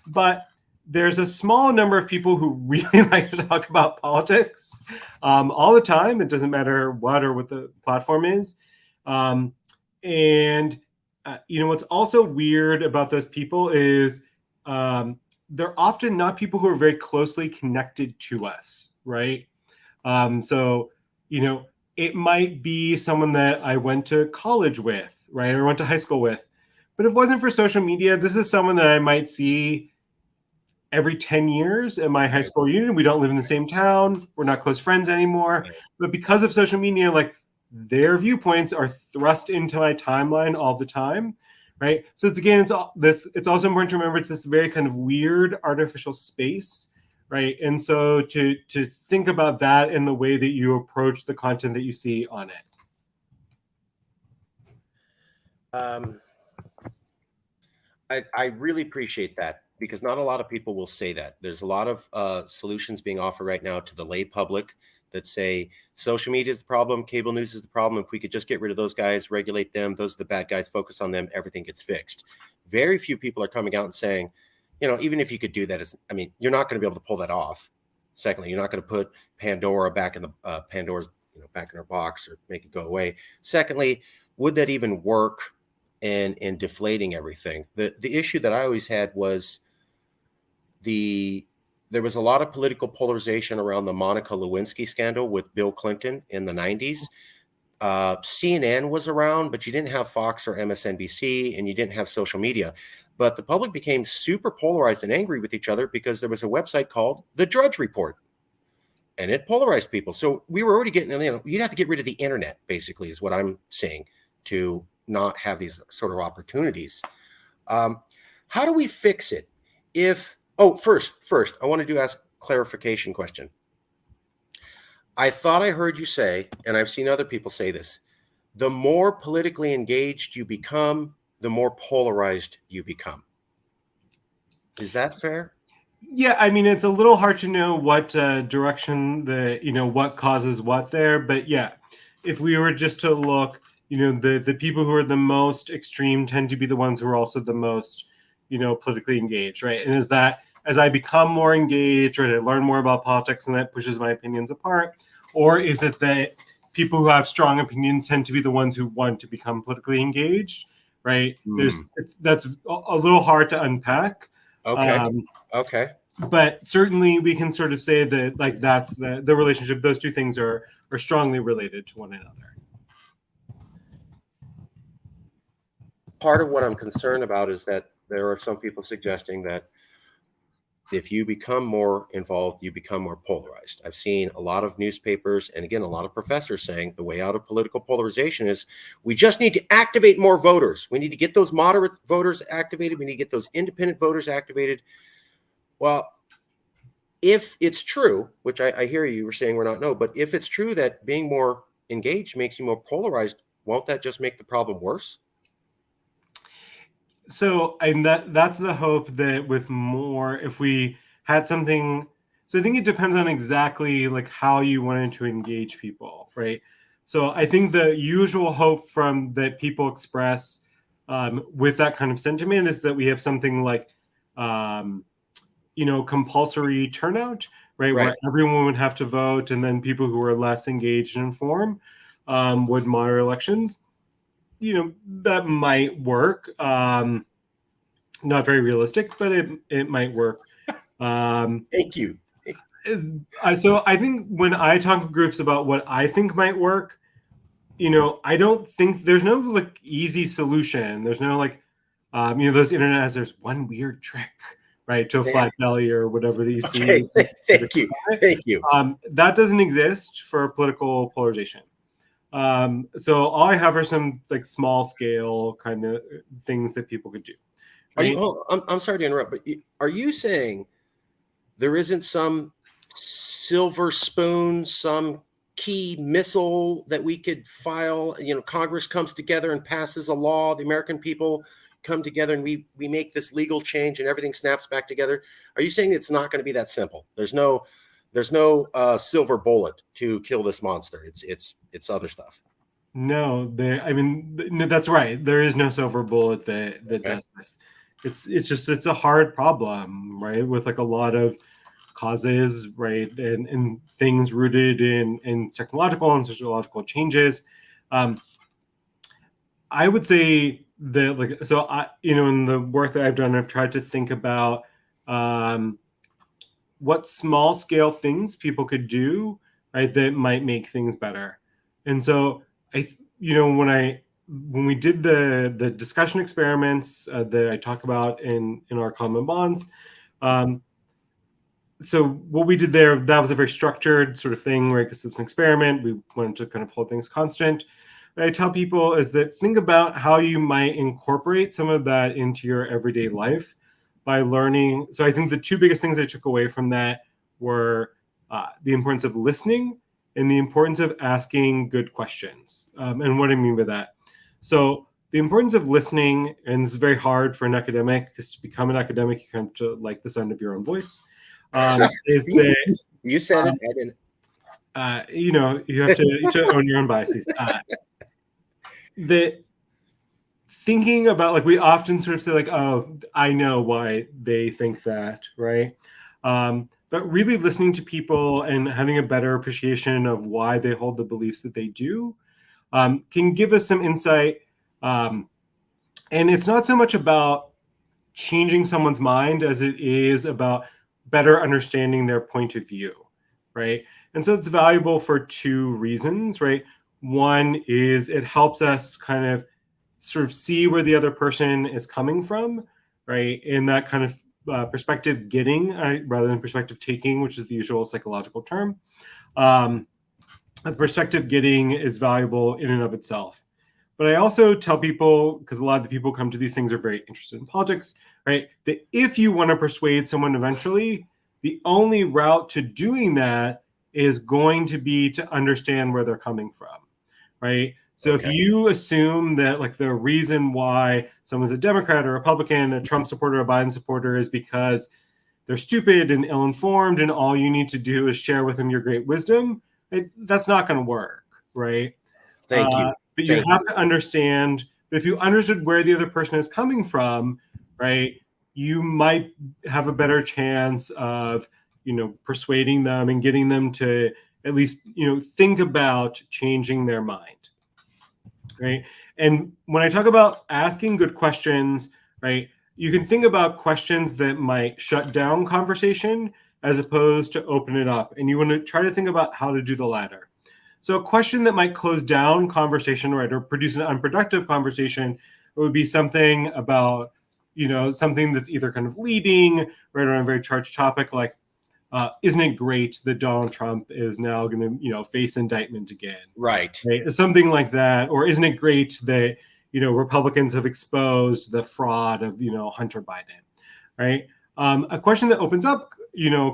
But there's a small number of people who really like to talk about politics all the time. It doesn't matter what the platform is. And what's also weird about those people is they're often not people who are very closely connected to us, right? So, it might be someone that I went to college with, right? Or went to high school with. But if it wasn't for social media, this is someone that I might see every 10 years at my high school reunion. We don't live in the same town. We're not close friends anymore. Right. But because of social media, like their viewpoints are thrust into my timeline all the time. Right. So it's also important to remember it's this very kind of weird artificial space. Right. And so to think about that in the way that you approach the content that you see on it. I really appreciate that because not a lot of people will say that. There's a lot of solutions being offered right now to the lay public that say social media is the problem, cable news is the problem. If we could just get rid of those guys, regulate them, those are the bad guys, focus on them, everything gets fixed. Very few people are coming out and saying, even if you could do that, you're not going to be able to pull that off. Secondly, you're not going to put Pandora back in the Pandora's back in her box or make it go away. Secondly, would that even work in deflating everything? The issue that I always had was there was a lot of political polarization around the Monica Lewinsky scandal with Bill Clinton in the 90s. CNN was around, but you didn't have Fox or MSNBC, and you didn't have social media. But the public became super polarized and angry with each other because there was a website called The Drudge Report, and it polarized people. So we were already getting, you'd have to get rid of the internet, basically, is what I'm saying, to not have these sort of opportunities. How do we fix it? First, I wanted to ask a clarification question. I thought I heard you say, and I've seen other people say this, the more politically engaged you become, the more polarized you become. Is that fair? Yeah, I mean, it's a little hard to know what direction what causes what there. But yeah, if we were just to look, the people who are the most extreme tend to be the ones who are also the most, politically engaged, right? And is that as I become more engaged or I learn more about politics and that pushes my opinions apart? Or is it that people who have strong opinions tend to be the ones who want to become politically engaged, right? That's a little hard to unpack. Okay. Okay. But certainly we can sort of say that that's the relationship. Those two things are strongly related to one another. Part of what I'm concerned about is that there are some people suggesting that if you become more involved, you become more polarized. I've seen a lot of newspapers and, again, a lot of professors saying the way out of political polarization is we just need to activate more voters. We need to get those moderate voters activated. We need to get those independent voters activated. Well, if it's true, which I hear you were saying we're not, no, but if it's true that being more engaged makes you more polarized, won't that just make the problem worse? So, and that's the hope that with more, if we had something, so I think it depends on exactly how you wanted to engage people, right? So I think the usual hope from that people express with that kind of sentiment is that we have something like, compulsory turnout, right? Where everyone would have to vote, and then people who are less engaged and informed would monitor elections. That might work. Not very realistic, but it might work. Thank you. So I think when I talk to groups about what I think might work, I don't think there's no easy solution. There's no those internet has there's one weird trick, right, to a flat belly or whatever that you see. Thank you. That doesn't exist for political polarization. So all I have are some small scale kind of things that people could do. Right? I'm sorry to interrupt, but are you saying there isn't some silver spoon, some key missile that we could file? Congress comes together and passes a law. The American people come together and we make this legal change and everything snaps back together. Are you saying it's not going to be that simple? There's no silver bullet to kill this monster. It's other stuff. No, that's right. There is no silver bullet that does this. It's a hard problem, right? With a lot of causes, right, and things rooted in technological and sociological changes. I would say that in the work that I've done, I've tried to think about what small scale things people could do, right, that might make things better. And so when we did the discussion experiments that I talk about in our Common Bonds, so what we did there, that was a very structured sort of thing, right? Because it was an experiment. We wanted to kind of hold things constant. What I tell people is that think about how you might incorporate some of that into your everyday life by learning. So I think the two biggest things I took away from that were the importance of listening and the importance of asking good questions. And what I mean by that. So the importance of listening, and this is very hard for an academic, because to become an academic, you come to like the sound of your own voice. Is that you said it? I didn't. You have to own your own biases. That thinking about, like, we often sort of say, like, oh, I know why they think that, right? But really listening to people and having a better appreciation of why they hold the beliefs that they do can give us some insight. And it's not so much about changing someone's mind as it is about better understanding their point of view, right? And so it's valuable for two reasons, right? One is it helps us kind of sort of see where the other person is coming from, right? In that kind of perspective getting rather than perspective taking, which is the usual psychological term. Um, Perspective getting is valuable in and of itself. But I also tell people, because a lot of the people come to these things are very interested in politics, right? That if you want to persuade someone eventually, the only route to doing that is going to be to understand where they're coming from, right? So if Okay. you assume that, like, the reason why someone's a Democrat or Republican, a Trump supporter, a Biden supporter is because they're stupid and ill-informed, and all you need to do is share with them your great wisdom, that's not going to work, right? Thank you. But you Thank have you. to understand. But if you understood where the other person is coming from, right, you might have a better chance of, persuading them and getting them to at least, think about changing their mind, right? And when I talk about asking good questions, right, you can think about questions that might shut down conversation as opposed to open it up. And you want to try to think about how to do the latter. So a question that might close down conversation, right, or produce an unproductive conversation would be something about, something that's either kind of leading, right, on a very charged topic, like, isn't it great that Donald Trump is now going to, face indictment again? Right. Right? Something like that. Or isn't it great that, Republicans have exposed the fraud of, Hunter Biden, right? A question that opens up,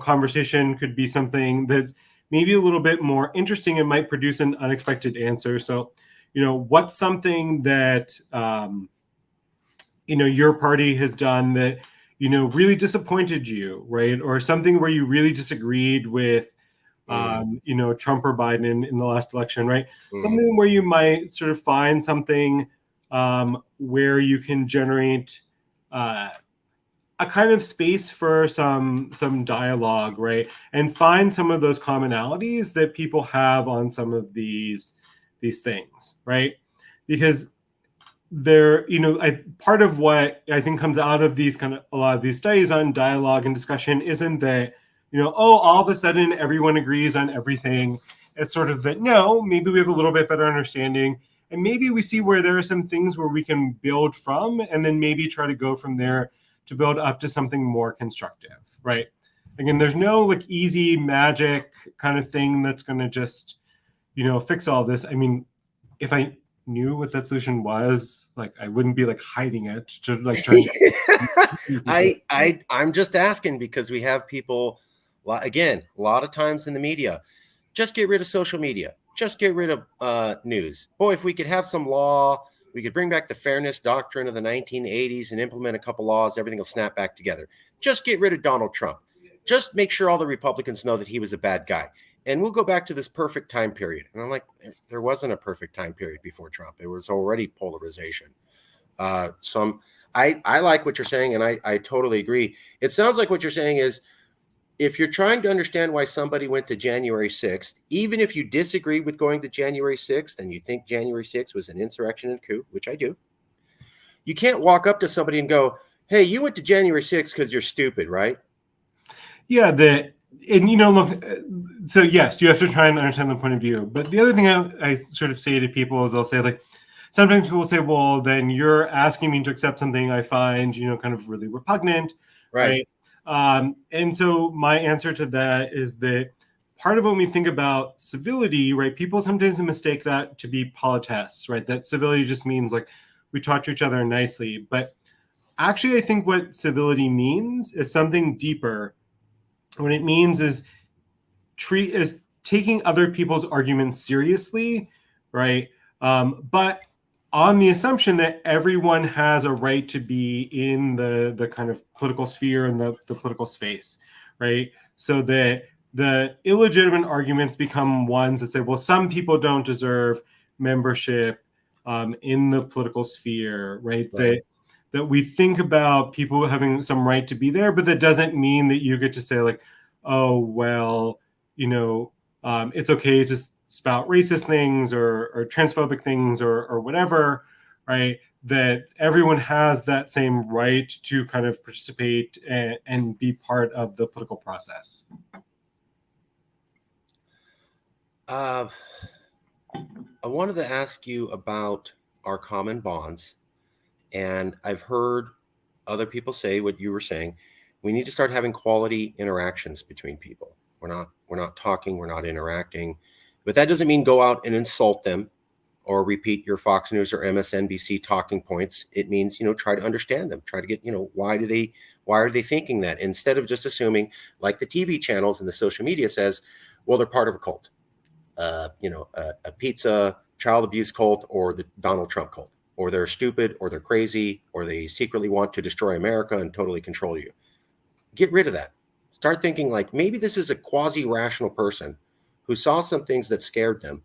conversation could be something that's maybe a little bit more interesting and might produce an unexpected answer. So, what's something that, your party has done that, really disappointed you, right? Or something where you really disagreed with, Trump or Biden in the last election, right? Something where you might sort of find something where you can generate a kind of space for some dialogue, right? And find some of those commonalities that people have on some of these things, right? Because part of what I think comes out of these kind of a lot of these studies on dialogue and discussion isn't that, all of a sudden everyone agrees on everything. It's sort of that, no, maybe we have a little bit better understanding, and maybe we see where there are some things where we can build from, and then maybe try to go from there to build up to something more constructive, right? Again, there's no, like, easy magic kind of thing that's going to just, fix all this. I mean, if I knew what that solution was, like, I wouldn't be, like, hiding it to, like, trying to I'm just asking because we have people, again, a lot of times in the media, just get rid of social media, just get rid of news. Boy, if we could have some law, we could bring back the fairness doctrine of the 1980s and implement a couple laws, everything will snap back together. Just get rid of Donald Trump. Just make sure all the Republicans know that he was a bad guy. And we'll go back to this perfect time period. And I'm like, there wasn't a perfect time period before Trump. It was already polarization. I like what you're saying, and I totally agree. It sounds like what you're saying is, if you're trying to understand why somebody went to January 6th, even if you disagree with going to January 6th and you think January 6th was an insurrection and coup, which I do, you can't walk up to somebody and go, hey, you went to January 6th because you're stupid, right? Yeah, look, so yes, you have to try and understand the point of view. But the other thing I sort of say to people is, they'll say, like, sometimes people say, well, then you're asking me to accept something I find, kind of really repugnant, right? And so my answer to that is that part of when we think about civility, right, people sometimes mistake that to be politesse, right? That civility just means, like, we talk to each other nicely. But actually, I think what civility means is something deeper. What it means is taking other people's arguments seriously, right? But on the assumption that everyone has a right to be in the kind of political sphere and the political space, right? So that the illegitimate arguments become ones that say, well, some people don't deserve membership in the political sphere, right? That we think about people having some right to be there, but that doesn't mean that you get to say like, oh, well, it's okay to spout racist things or transphobic things or whatever, right? That everyone has that same right to kind of participate and be part of the political process. I wanted to ask you about our common bonds, and I've heard other people say what you were saying. We need to start having quality interactions between people. We're not talking, we're not interacting, but that doesn't mean go out and insult them or repeat your Fox News or MSNBC talking points. It means, try to understand them, try to get, why are they thinking that, instead of just assuming, like the TV channels and the social media says, well, they're part of a cult, a pizza child abuse cult or the Donald Trump cult, or they're stupid or they're crazy or they secretly want to destroy America and totally control you. Get rid of that. Start thinking like maybe this is a quasi-rational person who saw some things that scared them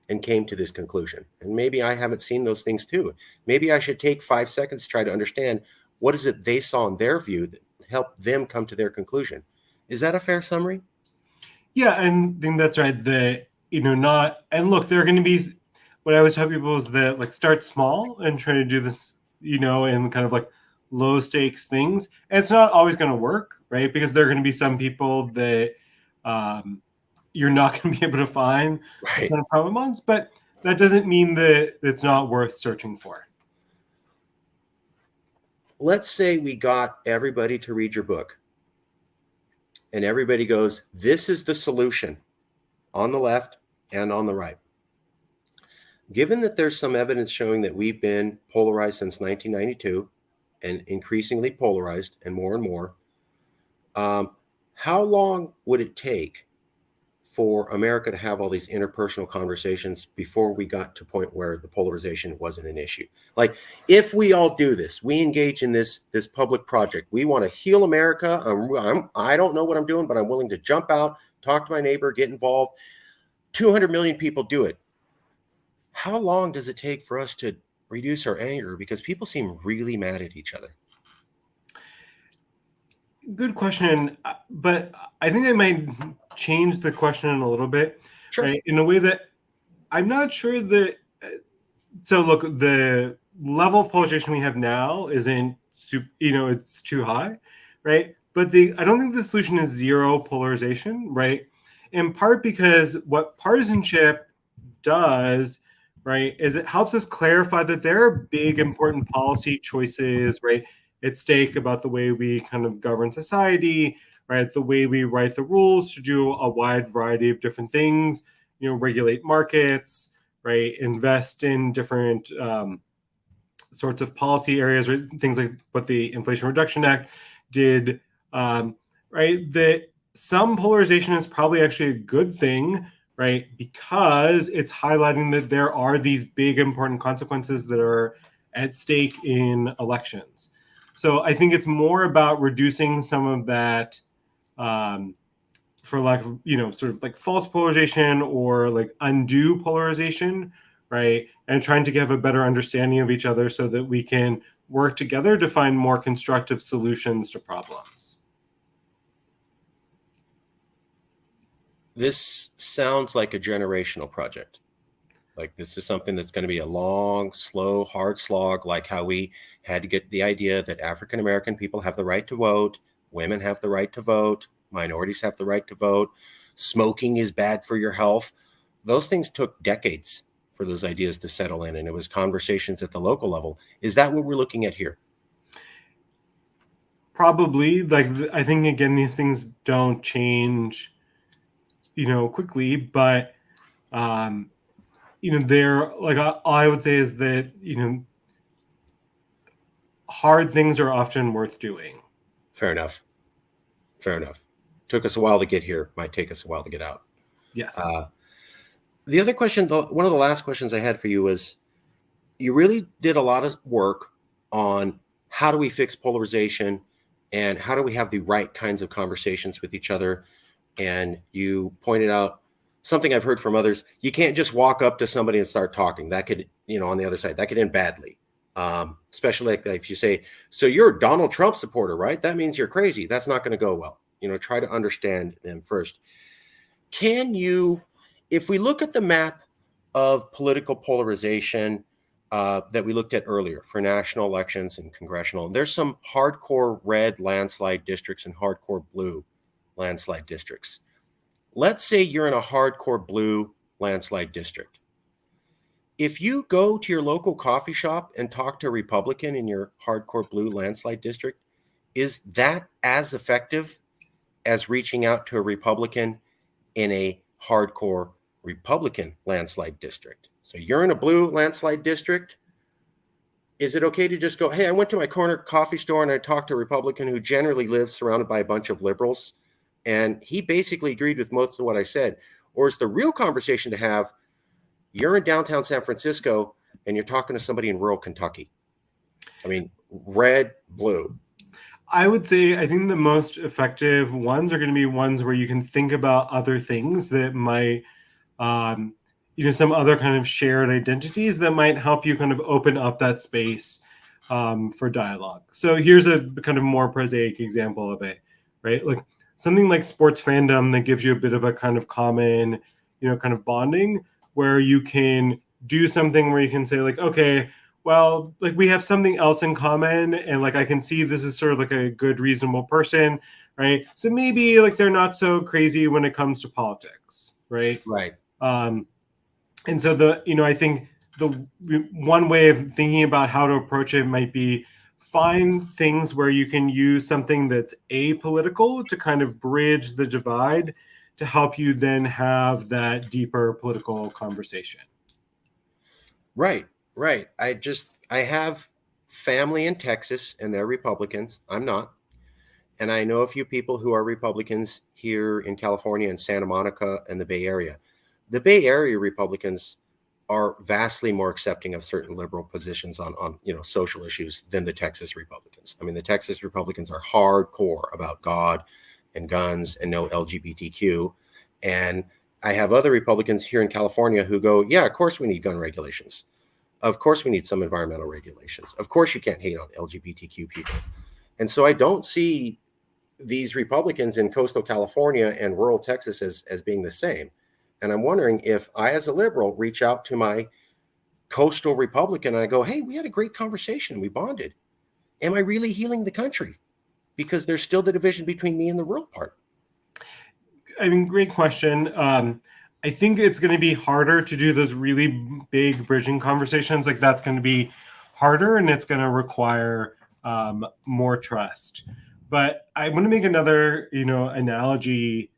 and came to this conclusion. And maybe I haven't seen those things too. Maybe I should take 5 seconds to try to understand what is it they saw in their view that helped them come to their conclusion. Is that a fair summary? Yeah, and I think that's right. And look, there are going to be, what I always tell people is that like start small and try to do this, in kind of like low stakes things. And it's not always going to work, right? Because there are going to be some people that you're not going to be able to find Right. kind of common bonds, but that doesn't mean that it's not worth searching for. Let's say we got everybody to read your book and everybody goes, this is the solution on the left and on the right. Given that there's some evidence showing that we've been polarized since 1992 and increasingly polarized and more, how long would it take for America to have all these interpersonal conversations before we got to a point where the polarization wasn't an issue? Like, if we all do this, we engage in this public project, we want to heal America. I don't know what I'm doing, but I'm willing to jump out, talk to my neighbor, get involved. 200 million people do it. How long does it take for us to reduce our anger? Because people seem really mad at each other. Good question, but I think I might change the question a little bit, Sure. right? In a way that I'm not sure that. So look, the level of polarization we have now isn't, it's too high, right? But I don't think the solution is zero polarization, right? In part because what partisanship does, right, is it helps us clarify that there are big, important policy choices, right, at stake about the way we kind of govern society, right, the way we write the rules to do a wide variety of different things, regulate markets, right, invest in different sorts of policy areas, right, things like what the Inflation Reduction Act did, right, that some polarization is probably actually a good thing, right, because it's highlighting that there are these big important consequences that are at stake in elections. So I think it's more about reducing some of that, for lack of, sort of like false polarization or like undue polarization, right, and trying to have a better understanding of each other so that we can work together to find more constructive solutions to problems. This sounds like a generational project. Like this is something that's going to be a long, slow, hard slog, like how we had to get the idea that African American people have the right to vote, women have the right to vote, minorities have the right to vote, smoking is bad for your health. Those things took decades for those ideas to settle in, and it was conversations at the local level. Is that what we're looking at here? Probably. Like, I think, again, these things don't change, quickly, but they're like, all I would say is that hard things are often worth doing. Fair enough. Fair enough. Took us a while to get here. Might take us a while to get out. Yes. The other question, one of the last questions I had for you was, you really did a lot of work on how do we fix polarization and how do we have the right kinds of conversations with each other. And you pointed out something I've heard from others, you can't just walk up to somebody and start talking. That could, on the other side, that could end badly. Especially like if you say, so you're a Donald Trump supporter, right? That means you're crazy. That's not going to go well. Try to understand them first. If we look at the map of political polarization that we looked at earlier for national elections and congressional, there's some hardcore red landslide districts and hardcore blue landslide districts. Let's say you're in a hardcore blue landslide district. If you go to your local coffee shop and talk to a Republican in your hardcore blue landslide district, is that as effective as reaching out to a Republican in a hardcore Republican landslide district? So you're in a blue landslide district. Is it okay to just go, hey, I went to my corner coffee store and I talked to a Republican who generally lives surrounded by a bunch of liberals, and he basically agreed with most of what I said? Or is the real conversation to have, you're in downtown San Francisco and you're talking to somebody in rural Kentucky? I mean, red, blue. I would say I think the most effective ones are going to be ones where you can think about other things that might, some other kind of shared identities that might help you kind of open up that space for dialogue. So here's a kind of more prosaic example of it, right? Like something like sports fandom that gives you a bit of a kind of common, kind of bonding, where you can do something where you can say like, okay, well, like we have something else in common, and like I can see this is sort of like a good, reasonable person, right? So maybe like they're not so crazy when it comes to politics, right? Right. And so I think the one way of thinking about how to approach it might be find things where you can use something that's apolitical to kind of bridge the divide to help you then have that deeper political conversation. Right. I have family in Texas and they're Republicans. I'm not. And I know a few people who are Republicans here in California and Santa Monica and the Bay Area. The Bay Area Republicans are vastly more accepting of certain liberal positions on social issues than the Texas Republicans. I mean, the Texas Republicans are hardcore about God and guns and no LGBTQ. And I have other Republicans here in California who go, yeah, of course we need gun regulations. Of course we need some environmental regulations. Of course you can't hate on LGBTQ people. And so I don't see these Republicans in coastal California and rural Texas as being the same. And I'm wondering if I, as a liberal, reach out to my coastal Republican and I go, hey, we had a great conversation. We bonded. Am I really healing the country? Because there's still the division between me and the rural part. I mean, great question. I think it's going to be harder to do those really big bridging conversations. Like that's going to be harder and it's going to require more trust. But I want to make another, analogy.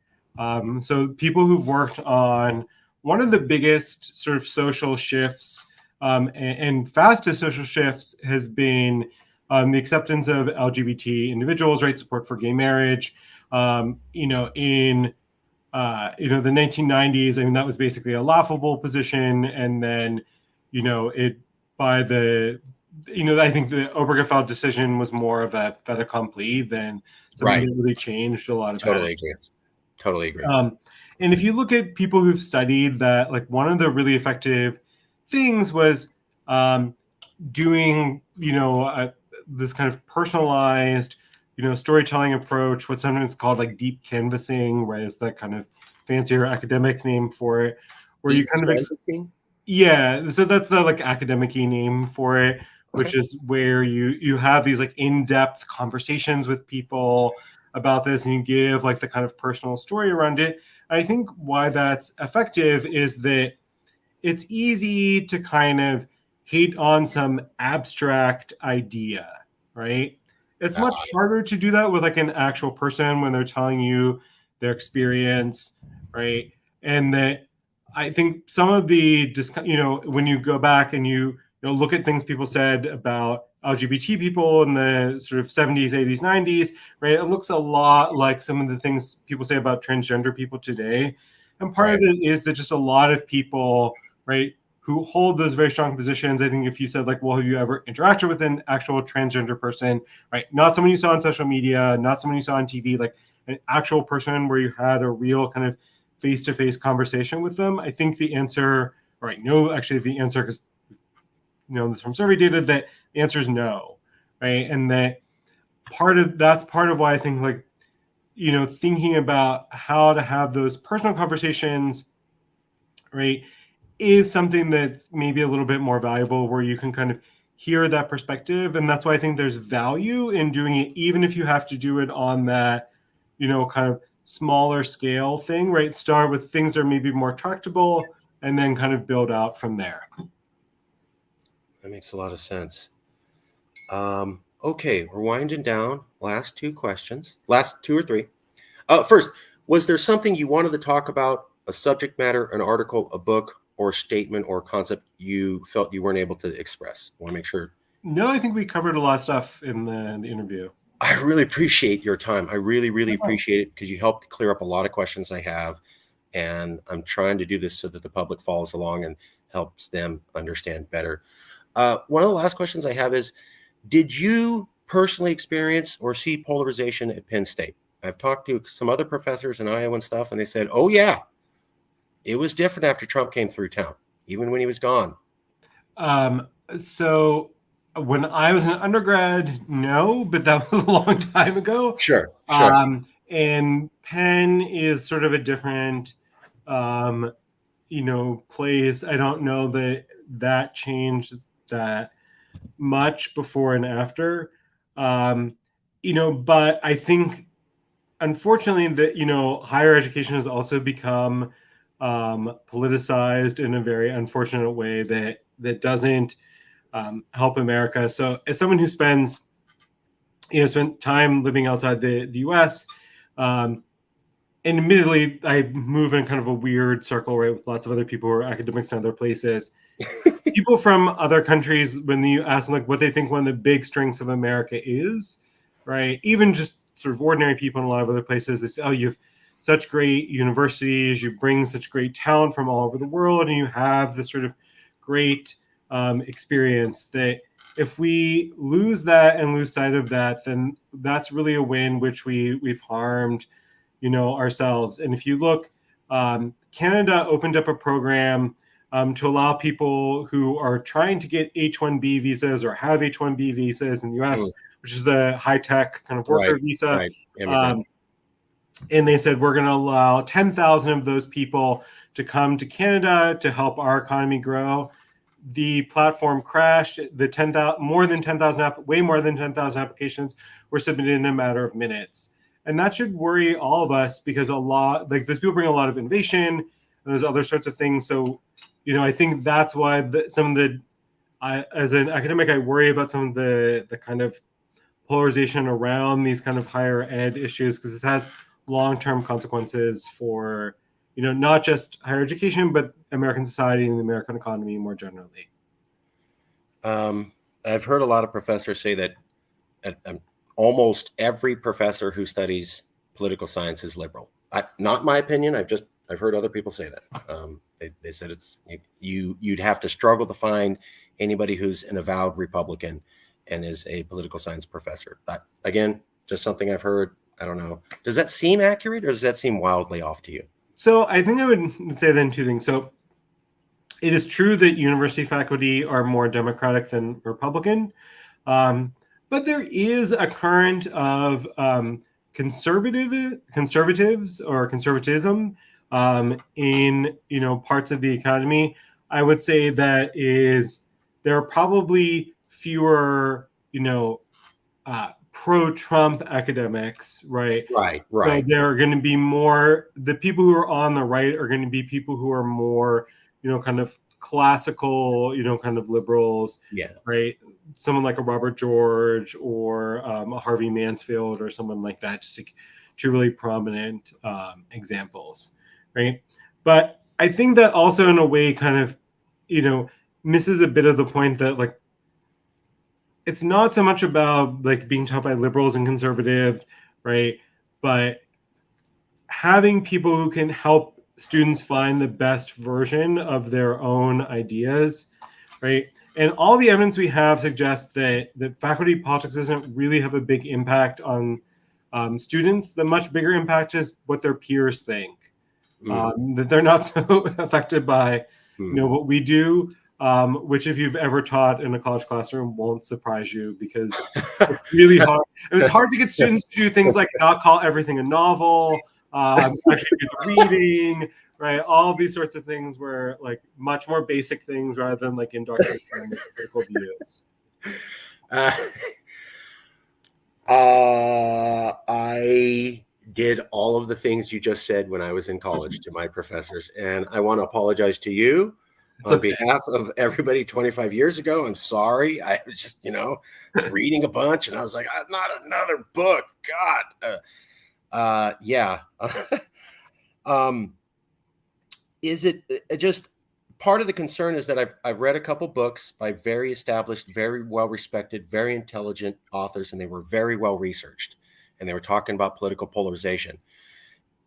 So people who've worked on one of the biggest sort of social shifts and fastest social shifts has been the acceptance of LGBT individuals, right? Support for gay marriage. In the 1990s, I mean, that was basically a laughable position. And then, I think the Obergefell decision was more of a fait accompli than something that really changed a lot of Totally agree. And if you look at people who've studied that, like one of the really effective things was doing, this kind of personalized, storytelling approach, what sometimes called like deep canvassing, right? Is that kind of fancier academic name for it, where deep you kind of so that's the like academic-y name for it, which is where you have these like in-depth conversations with people about this and you give like the kind of personal story around it. I think why that's effective is that it's easy to kind of hate on some abstract idea, right? It's much harder to do that with like an actual person when they're telling you their experience, right? And that I think some of the, when you go back and you look at things people said about LGBT people in the sort of 70s, 80s, 90s, right? It looks a lot like some of the things people say about transgender people today. And part of it is that just a lot of people, right, who hold those very strong positions. I think if you said like, well, have you ever interacted with an actual transgender person, right? Not someone you saw on social media, not someone you saw on TV, like an actual person where you had a real kind of face-to-face conversation with them? I think the answer, right? No, actually, the answer, because this from survey data, that the answer is no, right? And that's part of why I think, like, thinking about how to have those personal conversations, right, is something that's maybe a little bit more valuable, where you can kind of hear that perspective. And that's why I think there's value in doing it, even if you have to do it on that, kind of smaller scale thing, right? Start with things that are maybe more tractable and then kind of build out from there. That makes a lot of sense. Okay, we're winding down. Last two questions. Last two or three. First, was there something you wanted to talk about, a subject matter, an article, a book, or a statement or concept you felt you weren't able to express? I want to make sure. No, I think we covered a lot of stuff in the interview. I really appreciate your time. I really, really appreciate it, because you helped clear up a lot of questions I have. And I'm trying to do this so that the public follows along and helps them understand better. One of the last questions I have is, did you personally experience or see polarization at Penn State? I've talked to some other professors in Iowa and stuff, and they said, oh, yeah, it was different after Trump came through town, even when he was gone. So when I was an undergrad, no, but that was a long time ago. Sure. And Penn is sort of a different, place. I don't know that changed that much before and after. But I think, unfortunately, that higher education has also become politicized in a very unfortunate way that doesn't help America. So, as someone who spent time living outside the U.S., and admittedly, I move in kind of a weird circle, right, with lots of other people who are academics in other places. People from other countries, when you ask them like what they think one of the big strengths of America is, right, even just sort of ordinary people in a lot of other places, they say, oh, you have such great universities, you bring such great talent from all over the world, and you have this sort of great experience, that if we lose that and lose sight of that, then that's really a way in which we've harmed ourselves. And if you look, Canada opened up a program to allow people who are trying to get H-1B visas or have H-1B visas in the U.S., which is the high-tech kind of worker visa. Right. And they said, we're going to allow 10,000 of those people to come to Canada to help our economy grow. The platform crashed. Way more than 10,000 applications were submitted in a matter of minutes. And that should worry all of us, because those people bring a lot of innovation, and there's other sorts of things. So, I think that's why as an academic, I worry about some of the kind of polarization around these kind of higher ed issues, because this has long-term consequences for, not just higher education, but American society and the American economy more generally. I've heard a lot of professors say that almost every professor who studies political science is liberal. Not my opinion. I've heard other people say that. They said you'd have to struggle to find anybody who's an avowed Republican and is a political science professor. Again, just something I've heard. I don't know. Does that seem accurate, or does that seem wildly off to you? So I think I would say then two things. So it is true that university faculty are more Democratic than Republican. But there is a current of conservatives or conservatism in parts of the academy. I would say that there are probably fewer pro-Trump academics, right? Right. So there are going to be more. The people who are on the right are going to be people who are more kind of classical kind of liberals. Yeah. Right. Someone like a Robert George or a Harvey Mansfield or someone like that, just like two really prominent examples, right? But I think that also in a way kind of, misses a bit of the point that like it's not so much about like being taught by liberals and conservatives, right? But having people who can help students find the best version of their own ideas, right? And all the evidence we have suggests that faculty politics doesn't really have a big impact on students. The much bigger impact is what their peers think, that they're not so affected by Mm. what we do, which if you've ever taught in a college classroom won't surprise you, because it's really hard. And it's hard to get students to do things like not call everything a novel, actually do the reading, right? All these sorts of things were like much more basic things rather than like indoctrination with political views. I did all of the things you just said when I was in college to my professors, and I want to apologize to you on behalf of everybody 25 years ago. I'm sorry. I was just, was reading a bunch, and I was like, not another book. God. Yeah. Is it just part of the concern is that I've read a couple books by very established, very well-respected, very intelligent authors, and they were very well researched, and they were talking about political polarization.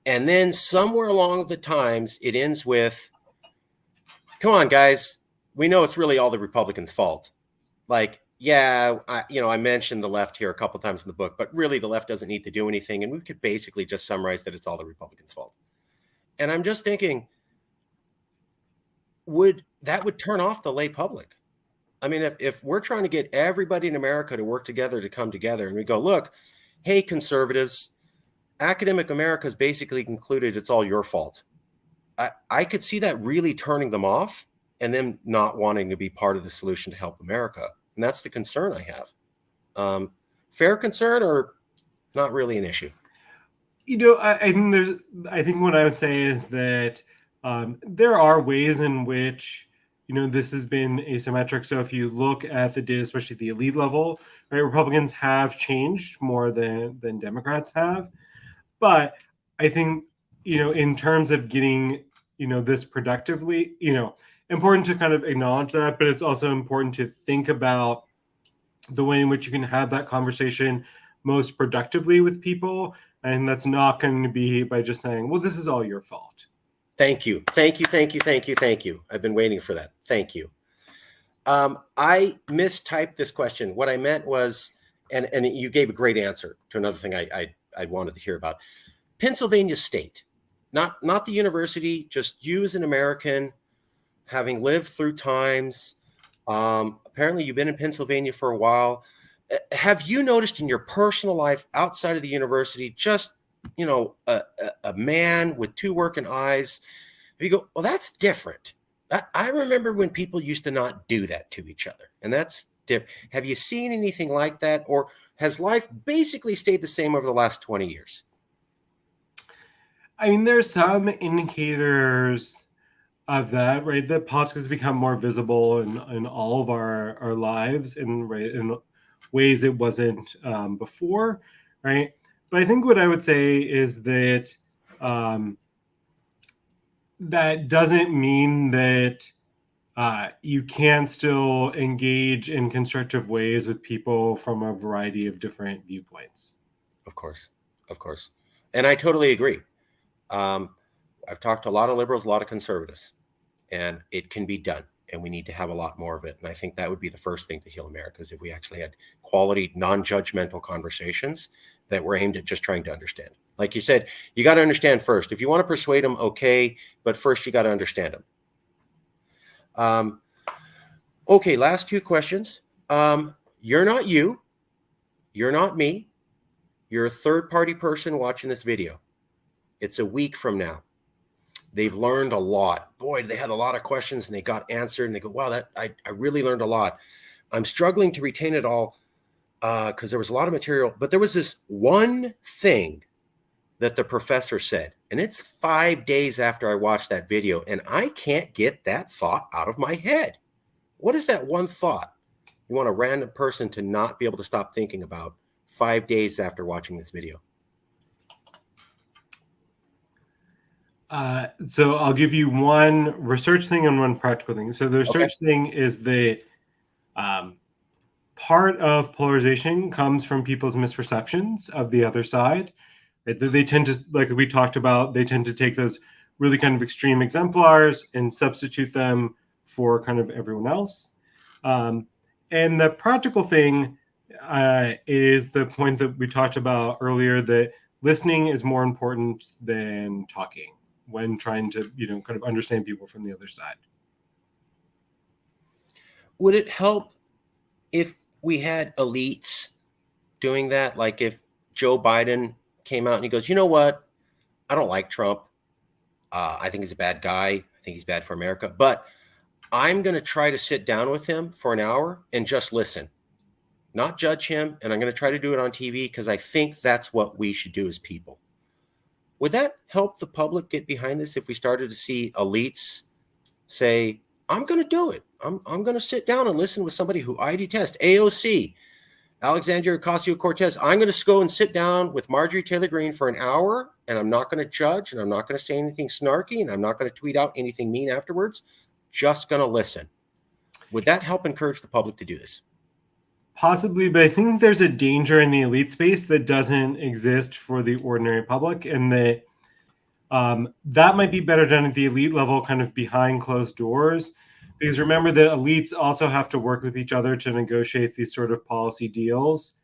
And then somewhere along the times, it ends with, come on, guys, we know it's really all the Republicans' fault. Like, yeah, I mentioned the left here a couple of times in the book, but really the left doesn't need to do anything. And we could basically just summarize that it's all the Republicans' fault. And I'm just thinking, would turn off the lay public? I mean, if we're trying to get everybody in America to work together, to come together, and we go, look, hey, conservatives, academic America has basically concluded it's all your fault. I could see that really turning them off and them not wanting to be part of the solution to help America. And that's the concern I have. Fair concern or not really an issue? I think what I would say is that there are ways in which this has been asymmetric. So if you look at the data, especially the elite level, right, Republicans have changed more than Democrats have. But I think in terms of getting this productively, important to kind of acknowledge that, but it's also important to think about the way in which you can have that conversation most productively with people. And that's not going to be by just saying, well, this is all your fault. Thank you. Thank you. Thank you. Thank you. Thank you. I've been waiting for that. Thank you. I mistyped this question. What I meant was, and you gave a great answer to another thing I wanted to hear about. Pennsylvania State, not the university, just you as an American, having lived through times. Apparently you've been in Pennsylvania for a while. Have you noticed in your personal life outside of the university, just, a man with two working eyes, you go, well, that's different. I remember when people used to not do that to each other, and that's different. Have you seen anything like that, or has life basically stayed the same over the last 20 years? I mean, there's some indicators of that, right? That politics has become more visible in all of our lives in ways it wasn't before, right? But I think what I would say is that that doesn't mean that you can still engage in constructive ways with people from a variety of different viewpoints. Of course. And I totally agree. I've talked to a lot of liberals, a lot of conservatives, and it can be done. And we need to have a lot more of it. And I think that would be the first thing to heal America, is if we actually had quality, non-judgmental conversations that were aimed at just trying to understand. Like you said, you got to understand first. If you want to persuade them, okay, but first you got to understand them. Okay, last two questions. You're not you. You're not me. You're a third-party person watching this video. It's a week from now. They've learned a lot. Boy, they had a lot of questions and they got answered, and they go, wow, I really learned a lot. I'm struggling to retain it all because there was a lot of material, but there was this one thing that the professor said, and it's 5 days after I watched that video, and I can't get that thought out of my head. What is that one thought you want a random person to not be able to stop thinking about 5 days after watching this video? So I'll give you one research thing and one practical thing. So the research thing is that part of polarization comes from people's misperceptions of the other side. Right? They tend to, like we talked about, they tend to take those really kind of extreme exemplars and substitute them for kind of everyone else. And the practical thing is the point that we talked about earlier, that listening is more important than talking when trying to, kind of understand people from the other side. Would it help if we had elites doing that? Like if Joe Biden came out and he goes, you know what? I don't like Trump. I think he's a bad guy. I think he's bad for America. But I'm going to try to sit down with him for an hour and just listen, not judge him. And I'm going to try to do it on TV because I think that's what we should do as people. Would that help the public get behind this if we started to see elites say, I'm going to do it. I'm going to sit down and listen with somebody who I detest, AOC, Alexandria Ocasio-Cortez. I'm going to go and sit down with Marjorie Taylor Greene for an hour, and I'm not going to judge, and I'm not going to say anything snarky, and I'm not going to tweet out anything mean afterwards. Just going to listen. Would that help encourage the public to do this? Possibly, but I think there's a danger in the elite space that doesn't exist for the ordinary public, and that that might be better done at the elite level, kind of behind closed doors. Because remember that elites also have to work with each other to negotiate these sort of policy deals.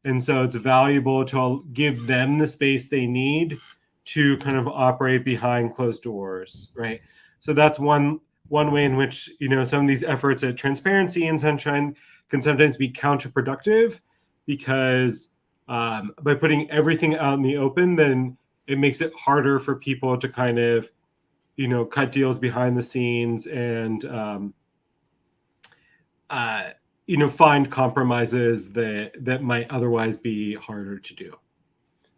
And so it's valuable to give them the space they need to kind of operate behind closed doors, right? So that's one way in which, some of these efforts at transparency and sunshine can sometimes be counterproductive, because by putting everything out in the open, then it makes it harder for people to kind of, cut deals behind the scenes and, find compromises that might otherwise be harder to do.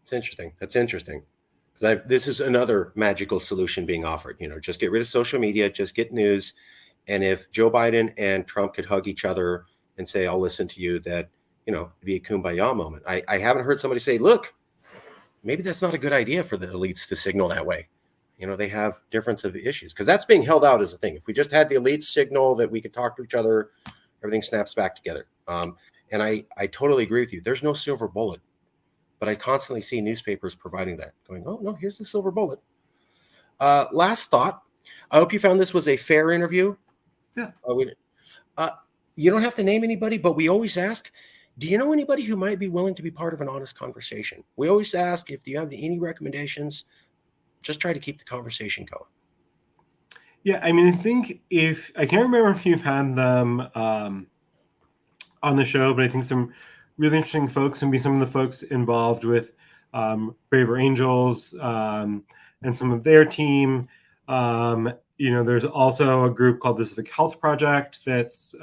It's interesting. That's interesting. Because this is another magical solution being offered. Just get rid of social media, just get news. And if Joe Biden and Trump could hug each other and say, I'll listen to you, that, it'd be a kumbaya moment. I haven't heard somebody say, look, maybe that's not a good idea for the elites to signal that way. They have difference of issues, because that's being held out as a thing. If we just had the elites signal that we could talk to each other, everything snaps back together. And I totally agree with you. There's no silver bullet, but I constantly see newspapers providing that, going, oh, no, here's the silver bullet. Last thought. I hope you found this was a fair interview. Yeah. You don't have to name anybody, but we always ask, do you know anybody who might be willing to be part of an honest conversation? We always ask, if you have any recommendations, just try to keep the conversation going. Yeah, I think I can't remember if you've had them on the show, but I think some really interesting folks and be some of the folks involved with Braver Angels and some of their team. There's also a group called the Civic Health Project that's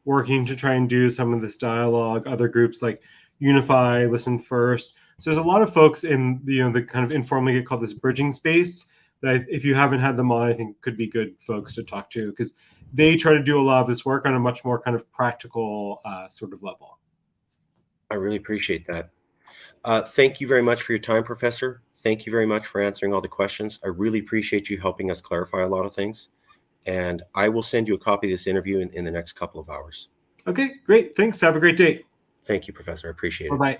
working to try and do some of this dialogue. Other groups like Unify, Listen First. So there's a lot of folks in the kind of informally get called this bridging space that, if you haven't had them on, I think could be good folks to talk to, because they try to do a lot of this work on a much more kind of practical sort of level. I really appreciate that. Thank you very much for your time, Professor. Thank you very much for answering all the questions. I really appreciate you helping us clarify a lot of things. And I will send you a copy of this interview in the next couple of hours. Okay, great. Thanks. Have a great day. Thank you, Professor. I appreciate it. Bye-bye.